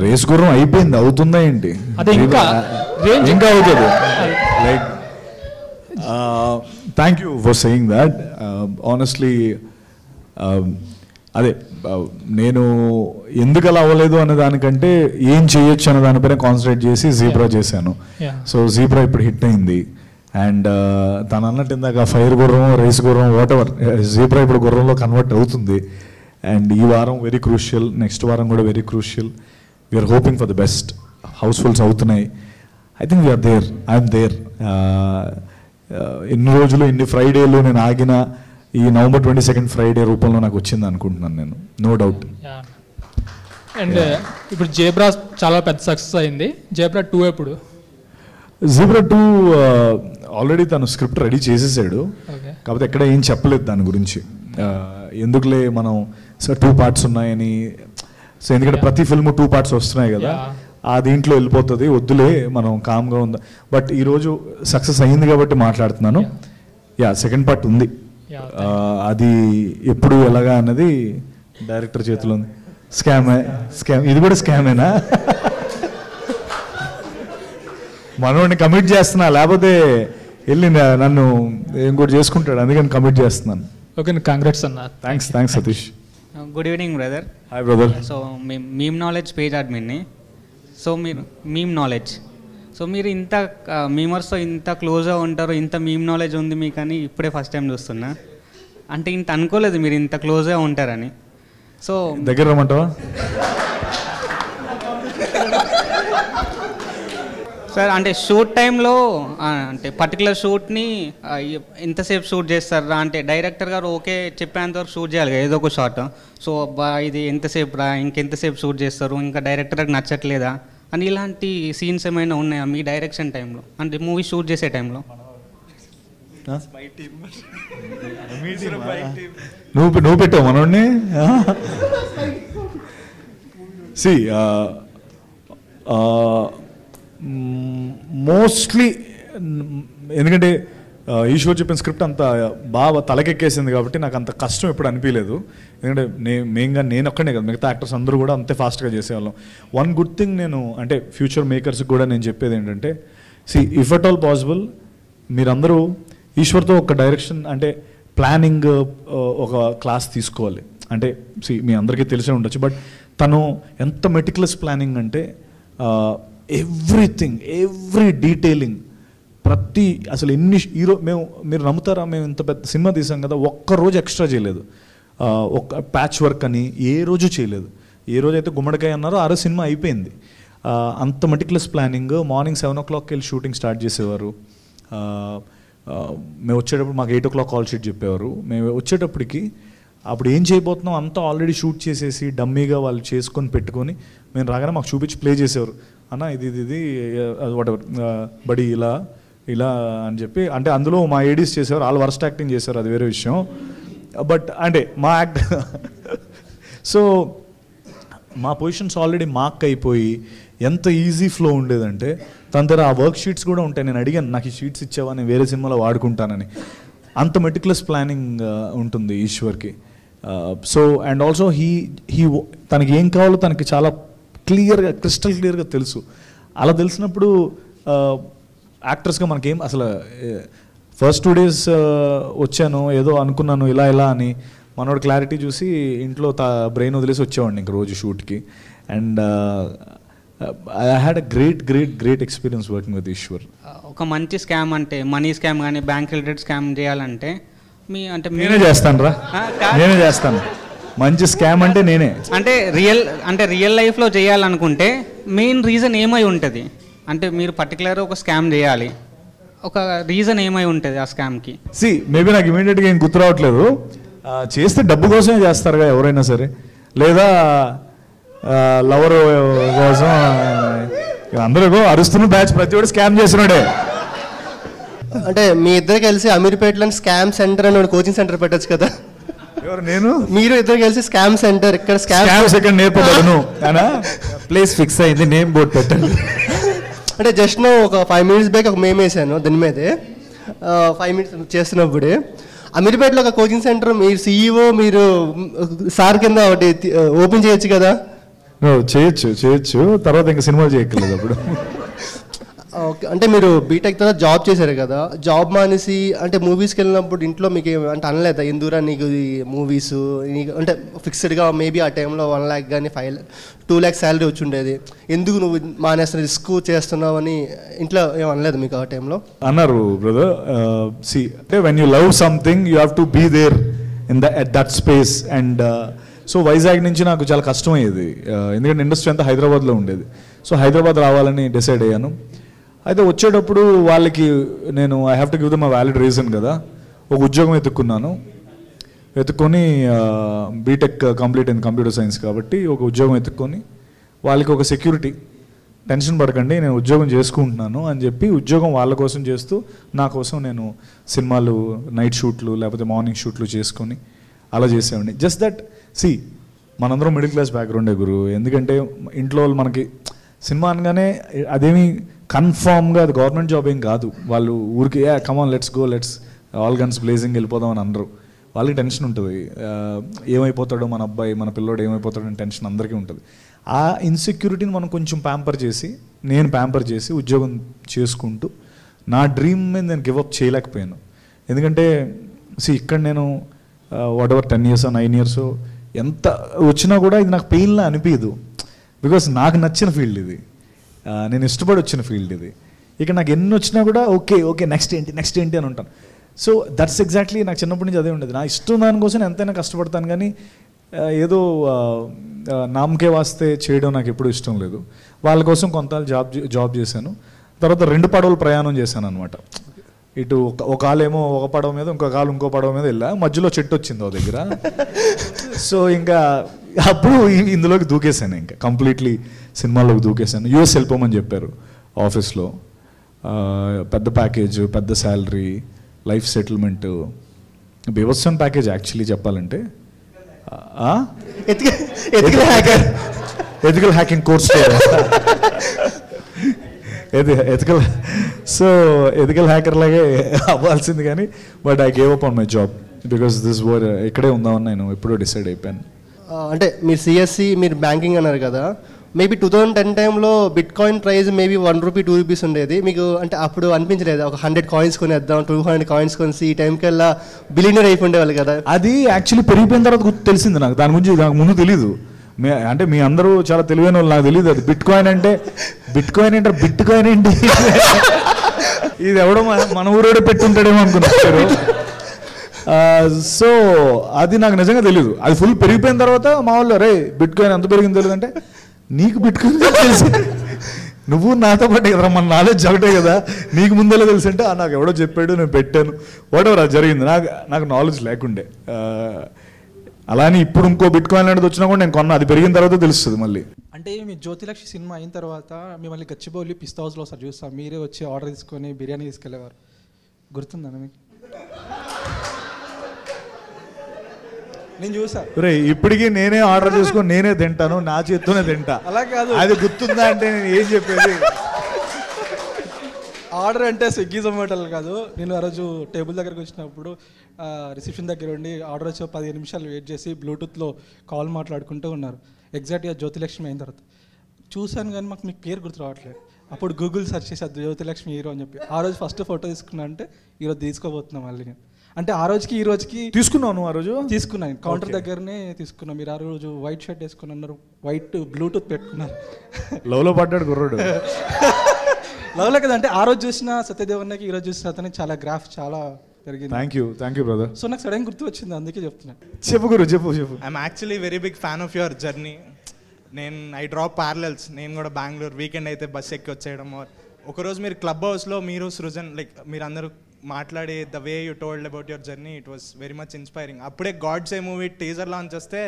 రేస్ గుర్రం అయిపోయింది, అవుతుందా ఏంటి? అదే ఇంకా అవుతుంది. Like thank you for saying that. Honestly అదే నేను ఎందుకు అలా అవ్వలేదు అనే దానికంటే ఏం చేయొచ్చు అనే దానిపైన కాన్సన్ట్రేట్ చేసి జీబ్రా చేశాను. సో జీబ్రా ఇప్పుడు హిట్ అయింది. అండ్ తను అన్నట్టు ఇందాక ఫైర్ గుర్రం, రేస్ గుర్రం, వాట్ ఎవర్, జీబ్రా ఇప్పుడు గుర్రంలో కన్వర్ట్ అవుతుంది. అండ్ ఈ వారం వెరీ క్రూషియల్, నెక్స్ట్ వారం కూడా very crucial. We are hoping for the best. Housefulls అవుతున్నాయి. I think we are there, I'm there. ఎన్ని రోజులు, ఎన్ని ఫ్రైడేలు నేను ఆగిన ఈ November 22 ఫ్రైడే రూపంలో నాకు వచ్చింది అనుకుంటున్నాను నేను. No doubt. అండ్ ఇప్పుడు జేబ్రా చాలా పెద్ద సక్సెస్ అయింది. జేబ్రా 2 ఎప్పుడు? జీబ్రా 2 ఆల్రెడీ తను స్క్రిప్ట్ రెడీ చేసేసాడు, కాకపోతే ఎక్కడ ఏం చెప్పలేదు దాని గురించి. ఎందుకులే మనం 2 పార్ట్స్ ఉన్నాయని. సో ఎందుకంటే ప్రతి ఫిల్మ్ 2 పార్ట్స్ వస్తున్నాయి కదా, ఆ దీంట్లో వెళ్ళిపోతుంది, వద్దులే మనం కామ్గా ఉందా. బట్ ఈరోజు సక్సెస్ అయ్యింది కాబట్టి మాట్లాడుతున్నాను. సెకండ్ పార్ట్ ఉంది, అది ఎప్పుడు ఎలాగా అన్నది డైరెక్టర్ చేతిలో ఉంది. స్కామ్ ఇది కూడా స్కామేనా? మనోడిని కమిట్ చేస్తున్నా, లేకపోతే వెళ్ళి నన్ను ఇంకోటి చేసుకుంటాడు, అందుకని కమిట్ చేస్తున్నాను. ఓకే, కంగ్రాట్స్ అన్న. Thanks Satish. Good evening brother. Hi brother. So meme knowledge page అడ్మిన్ని. సో మీరు మీమ్ నాలెడ్జ్, సో మీరు ఇంత మీమర్స్తో ఇంత క్లోజ్గా ఉంటారు, ఇంత మీమ్ నాలెడ్జ్ ఉంది మీకు అని ఇప్పుడే ఫస్ట్ టైం చూస్తున్నా. అంటే ఇంత అనుకోలేదు మీరు ఇంత క్లోజ్గా ఉంటారని. సో దగ్గర రమ్మంటావా? సార్ అంటే షూట్ టైంలో అంటే పర్టికులర్ షూట్ని ఎంతసేపు షూట్ చేస్తారా? అంటే డైరెక్టర్ గారు ఓకే చెప్పేంతవరకు షూట్ చేయాలి కదా ఏదో ఒక షాట్. సో అబ్బా ఇది ఎంతసేపు రా, ఇంకెంతసేపు షూట్ చేస్తారు, ఇంకా డైరెక్టర్కి నచ్చట్లేదా అని ఇలాంటి సీన్స్ ఏమైనా ఉన్నాయా మీ డైరెక్షన్ టైంలో, అంటే మూవీ షూట్ చేసే టైంలో? నువ్వు పెట్టావు మనోడిని. సి మోస్ట్లీ ఎందుకంటే ఈశ్వర్ చెప్పిన స్క్రిప్ట్ అంత బాగా తలకెక్కేసింది కాబట్టి నాకు అంత కష్టం ఎప్పుడు అనిపించలేదు. ఎందుకంటే నేను ఒక్కడే కదా, మిగతా యాక్టర్స్ అందరూ కూడా అంతే ఫాస్ట్గా చేసేవాళ్ళం. వన్ గుడ్ థింగ్ నేను అంటే ఫ్యూచర్ మేకర్స్కి కూడా నేను చెప్పేది ఏంటంటే, ఇఫ్ అట్ ఆల్ పాసిబుల్ మీరందరూ ఈశ్వర్తో ఒక డైరెక్షన్ అంటే ప్లానింగ్ ఒక క్లాస్ తీసుకోవాలి. అంటే మీ అందరికీ తెలిసే ఉండొచ్చు, బట్ తను ఎంత మెటిక్యులస్ ప్లానింగ్ అంటే ఎవ్రీథింగ్, ఎవ్రీ డీటెయిలింగ్, ప్రతి అసలు ఎన్ని మీరు నమ్ముతారా, మేము ఇంత పెద్ద సినిమా తీసాం కదా, ఒక్కరోజు ఎక్స్ట్రా చేయలేదు. ఒక ప్యాచ్ వర్క్ అని ఏ రోజు చేయలేదు. ఏ రోజైతే గుమ్మడికాయ అన్నారో ఆ రోజు సినిమా అయిపోయింది. అంత మెటిక్యులస్ ప్లానింగ్. మార్నింగ్ 7 o'clock వెళ్ళి షూటింగ్ స్టార్ట్ చేసేవారు. మేము వచ్చేటప్పుడు మాకు 8 o'clock కాల్ షీట్ చెప్పేవారు. మేము వచ్చేటప్పటికి అప్పుడు ఏం చేయబోతున్నాం అంతా ఆల్రెడీ షూట్ చేసేసి డమ్మీగా వాళ్ళు చేసుకొని పెట్టుకొని మేము రాగానే మాకు చూపించి ప్లే చేసేవారు. అన్న ఇది వాట్ ఎవర్ బడి ఇలా అని చెప్పి. అంటే అందులో మా ఏడీస్ చేసేవారు, వాళ్ళు వర్స్ట్ యాక్టింగ్ చేశారు, అది వేరే విషయం. బట్ అంటే మా యాక్ట్ సో మా పొజిషన్స్ ఆల్రెడీ మార్క్ అయిపోయి ఎంత ఈజీ ఫ్లో ఉండేదంటే తన దగ్గర ఆ వర్క్ షీట్స్ కూడా ఉంటాయి. నేను అడిగాను, నాకు ఈ షీట్స్ ఇచ్చావా, నేను వేరే సినిమాలో వాడుకుంటానని. అంత మెటిక్యులస్ ప్లానింగ్ ఉంటుంది ఈశ్వర్కి. సో అండ్ ఆల్సో తనకి ఏం కావాలో తనకి చాలా క్లియర్గా, క్రిస్టల్ క్లియర్గా తెలుసు. అలా తెలిసినప్పుడు యాక్టర్స్గా మనకేం అసలు ఫస్ట్ 2 days వచ్చాను ఏదో అనుకున్నాను ఇలా అని, మనోడు క్లారిటీ చూసి ఇంట్లో బ్రెయిన్ వదిలేసి వచ్చేవాడిని ఇంక రోజు షూట్కి. And I had a great experience working with Eshwar. ఒక మంచి స్కామ్ అంటే మనీ స్కామ్ కానీ బ్యాంక్ రిలేటెడ్ స్కామ్ చేయాలంటే నేనే చేస్తాను. మంచి స్కామ్ అంటే నేనే. అంటే రియల్ లైఫ్లో చేయాలనుకుంటే మెయిన్ రీజన్ ఏమై ఉంటుంది? అంటే మీరు పర్టికులర్ ఒక స్కామ్ చేయాలి, ఒక రీజన్ ఏమై ఉంటుంది ఆ స్కామ్కి? మేబీ నాకు ఇమీడియట్గా ఏం గుర్తు రావట్లేదు. చేస్తే డబ్బు కోసమే చేస్తారుగా ఎవరైనా సరే, లేదా లవర్ కోసం. అందరూ అరుస్తున్న బ్యాచ్ ప్రతి ఒక్కటి స్కామ్ చేసినాడే. అంటే మీ ఇద్దరు కలిసి అమీర్పేటలో స్కామ్ సెంటర్ అని కోచింగ్ సెంటర్ పెట్టచ్చు కదా. మీరు ఇద్దరు కలిసి స్కామ్ సెంటర్ ఇక్కడ స్కామ్ నేర్పబడును ప్లేస్ ఫిక్స్ అయింది, నేమ్ బోర్డు పెట్టండి. అంటే జస్ట్ ఒక 5 minutes బ్యాక్ ఒక మేమ్ వేసాను దాని మీదే. 5 minutes చేస్తున్నప్పుడే అమీర్పేటలో ఒక కోచింగ్ సెంటర్ మీరు CEO మీరు సార్ కింద ఒకటి ఓపెన్ చేయొచ్చు కదా. చేయొచ్చు తర్వాత ఇంకా సినిమాలు చేయక్కర్లేదు అప్పుడు. ఓకే, అంటే మీరు బీటెక్ తర్వాత జాబ్ చేశారు కదా, జాబ్ మానేసి అంటే మూవీస్కి వెళ్ళినప్పుడు ఇంట్లో మీకు అంటే అనలేదా ఎందుకురా నీకు మూవీస్, నీకు అంటే ఫిక్స్డ్గా మేబీ ఆ టైంలో 1 lakh కానీ 2 lakhs శాలరీ వచ్చి ఉండేది, ఎందుకు నువ్వు మానేస్తున్న రిస్క్ చేస్తున్నావు అని ఇంట్లో ఏం అనలేదు మీకు ఆ టైంలో? అన్నారు బ్రదర్. అంటే when you love something you have to be there at that space. And so Vizag నుంచి నాకు చాలా కష్టమయ్యేది, ఎందుకంటే ఇండస్ట్రీ అంతా హైదరాబాద్లో ఉండేది. సో హైదరాబాద్ రావాలని డిసైడ్ అయ్యాను. అయితే వచ్చేటప్పుడు వాళ్ళకి నేను I have to give them a valid reason కదా, ఒక ఉద్యోగం ఎత్తుక్కున్నాను. వెతుక్కొని బీటెక్ కంప్లీట్ అయింది కంప్యూటర్ సైన్స్ కాబట్టి ఒక ఉద్యోగం వెతుక్కొని వాళ్ళకి ఒక సెక్యూరిటీ, టెన్షన్ పడకండి నేను ఉద్యోగం చేసుకుంటున్నాను అని చెప్పి ఉద్యోగం వాళ్ళ కోసం చేస్తూ నా కోసం నేను సినిమాలు నైట్ షూట్లు లేకపోతే మార్నింగ్ షూట్లు చేసుకొని అలా చేసేవాడిని. జస్ట్ దట్ సి మనందరం మిడిల్ క్లాస్ బ్యాక్గ్రౌండే గురు. ఎందుకంటే ఇంట్లో వాళ్ళు మనకి సినిమా అనగానే అదేమి కన్ఫామ్గా అది గవర్నమెంట్ జాబ్ ఏం కాదు. వాళ్ళు ఊరికి come on let's go let's all guns blazing వెళ్ళిపోదాం అని అనరు. వాళ్ళకి టెన్షన్ ఉంటుంది, ఏమైపోతాడో మన అబ్బాయి మన పిల్లోడు ఏమైపోతాడో అని టెన్షన్ అందరికీ ఉంటుంది. ఆ ఇన్సెక్యూరిటీని మనం కొంచెం నేను ప్యాంపర్ చేసి ఉద్యోగం చేసుకుంటూ నా డ్రీమ్ మీద నేను గివప్ చేయలేకపోయాను. ఎందుకంటే ఇక్కడ నేను వాట్ ఎవర్ 10 years 9 years ఎంత వచ్చినా కూడా ఇది నాకు పెయిన్లా అనిపించదు. బికాస్ నాకు నచ్చిన ఫీల్డ్ ఇది, నేను ఇష్టపడి వచ్చిన ఫీల్డ్ ఇది. ఇక నాకు ఎన్ని వచ్చినా కూడా ఓకే నెక్స్ట్ ఏంటి అని ఉంటాను. సో దట్స్ ఎగ్జాక్ట్లీ నాకు చిన్నప్పటి నుంచి అదే ఉండేది. నా ఇష్టం దానికోసం ఎంతైనా కష్టపడతాను, కానీ ఏదో నామకే వాస్తే చేయడం నాకు ఎప్పుడూ ఇష్టం లేదు. వాళ్ళ కోసం కొంత జాబ్ చేశాను. తర్వాత 2 పడవలు ప్రయాణం చేశాను అనమాట. ఇటు ఒక కాలేమో ఒక పడవ మీద, ఇంకో కాలు ఇంకో పడవ మీద వెళ్ళా. మధ్యలో చెట్టు వచ్చింది ఓ దగ్గర. సో ఇంకా అప్పుడు ఇందులోకి దూకేశాను, ఇంకా కంప్లీట్లీ సినిమాలోకి దూకేశాను. యూఎస్ వెళ్ళిపోమని చెప్పారు ఆఫీస్లో. పెద్ద ప్యాకేజ్, పెద్ద శాలరీ, లైఫ్ సెటిల్మెంట్, బీభత్సం ప్యాకేజ్ యాక్చువల్లీ చెప్పాలంటే. Ethical hacking course ethical hacker లాగే అవ్వాల్సింది, కానీ but I gave up on my job because this వర్ ఇక్కడే ఉందామని నేను ఎప్పుడో డిసైడ్ అయిపోయాను. అంటే మీరు సిఎస్సి, మీరు బ్యాంకింగ్ అన్నారు కదా, మేబీ 2010 టైంలో బిట్ కాయిన్ ప్రైస్ మేబీ ₹1 ₹2 ఉండేది. మీకు అంటే అప్పుడు అనిపించలేదు ఒక 100 కాయిన్స్ కొనేద్దాం, 200 కాయిన్స్ కొనేసి ఈ టైంకి వెళ్ళా బిలియనర్ అయిపోయిండేవాళ్ళు కదా? అది యాక్చువల్లీ పెరిగిపోయిన తర్వాత తెలిసింది నాకు. దాని గురించి నాకు ముందు తెలీదు. అంటే మీ అందరూ చాలా తెలివైన వాళ్ళు, నాకు తెలియదు అది బిట్ కాయిన్ అంటే బిట్ కాయిన్ ఏంటి ఇది ఎవడో మన ఊరోడే పెట్టుంటాడేమో అనుకున్నారు. సో అది నాకు నిజంగా తెలియదు. అది ఫుల్ పెరిగిపోయిన తర్వాత మా వాళ్ళు రే బిట్ కాయిన్ ఎంత పెరిగింది తెలియదు అంటే, నీకు బిట్ కాయిన్ తెలిసి నువ్వు నాతో పాటే కదా, మన నాలెడ్జ్ ఒకటే కదా, నీకు ముందెలా తెలుసు అంటే నాకు ఎవడో చెప్పాడు నేను పెట్టాను వాట్ ఎవర్ అది జరిగింది. నాకు నాలెడ్జ్ లేకుండే. అలానే ఇప్పుడు ఇంకో బిట్ కాయిన్ అనేది వచ్చినా కూడా నేను కొన్నా, అది పెరిగిన తర్వాత తెలుస్తుంది మళ్ళీ. అంటే మీ జ్యోతిలక్ష్మి సినిమా అయిన తర్వాత మిమ్మల్ని గచ్చిబౌలి పిస్తా హౌస్లో ఒకసారి చూస్తాం, మీరే వచ్చి ఆర్డర్ తీసుకొని బిర్యానీ తీసుకెళ్ళేవారు, గుర్తుందా మీకు? నేను చూసా రే, ఇప్పటికీ నేనే ఆర్డర్ చేసుకొని నేనే తింటాను, నా చేత్తోనే తింటా. అలా కాదు, అది గుర్తుందా అంటే నేను ఏం చెప్పేది. ఆర్డర్ అంటే స్విగ్గీ జొమాటోలు కాదు. నేను ఆ రోజు టేబుల్ దగ్గరకు వచ్చినప్పుడు రిసెప్షన్ దగ్గర ఉండి ఆర్డర్ వచ్చి 15 నిమిషాలు వెయిట్ చేసి బ్లూటూత్లో కాల్ మాట్లాడుకుంటూ ఉన్నారు. ఎగ్జాక్ట్గా జ్యోతిలక్ష్మి అయిన తర్వాత చూశాను, కానీ మాకు మీకు పేరు గుర్తు రావట్లేదు. అప్పుడు గూగుల్ సెర్చ్ చేసి జ్యోతిలక్ష్మి హీరో అని చెప్పి ఆ రోజు ఫస్ట్ ఫోటో తీసుకున్నా. అంటే ఈరోజు తీసుకోబోతున్నాం మళ్ళీ. అంటే ఆ రోజుకి ఈ రోజుకి తీసుకున్నాను. ఆ రోజు తీసుకున్నాను కౌంటర్ దగ్గరనే తీసుకున్నాం. మీరు ఆ రోజు వైట్ షర్ట్ వేసుకుని ఉన్నారు, వైట్ బ్లూటూత్ పెట్టుకున్నారు. లవ్లో పడ్డాడు గుర్రాడు. లవ్లో కదా, అంటే ఆ రోజు చూసిన సత్యదేవన్నకి ఈ రోజు చూసిన అతనికి చాలా గ్రాఫ్ చాలా పెరిగింది. Thank you brother. సో నాకు సడన్ గుర్తు వచ్చింది, అందుకే చెప్తున్నా. చెప్పు గురు, చెప్పు. I'm actually very big fan of your journey. I draw parallels. నేను కూడా బెంగళూరు వీకెండ్ అయితే బస్ ఎక్కి వచ్చేయడం. ఒకరోజు మీరు క్లబ్ హౌస్లో మీరు సృజన్ మీరు అందరూ మాట్లాడి the way you told about your journey, it was very much inspiring. అప్పుడే గాడ్స్ ఏ మూవీ టీజర్ లాంచ్ వస్తే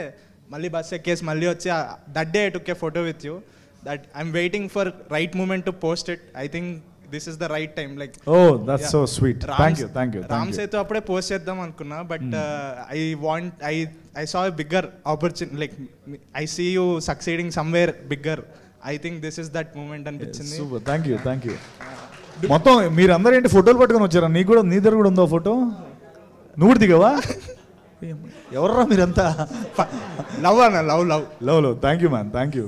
మళ్ళీ బస్ ఎక్కేసి మళ్ళీ వచ్చి that day I took A photo with you. that I'm waiting for right moment to post it. I think this is the right time. That's so sweet. Thank you. Ram Setu appude post cheddam anukunna, but I saw a bigger opportunity. I see you succeeding somewhere bigger. I think this is that moment అనిపించింది. Super. Thank you. మొత్తం మీరందరూ ఏంటి ఫోటోలు పట్టుకొని వచ్చారా? నీ దగ్గర కూడా ఉందో ఫోటో? నువ్వు కూడా దిగవా? ఎవర్రా మీరంతా? Love. Thank you man, thank you.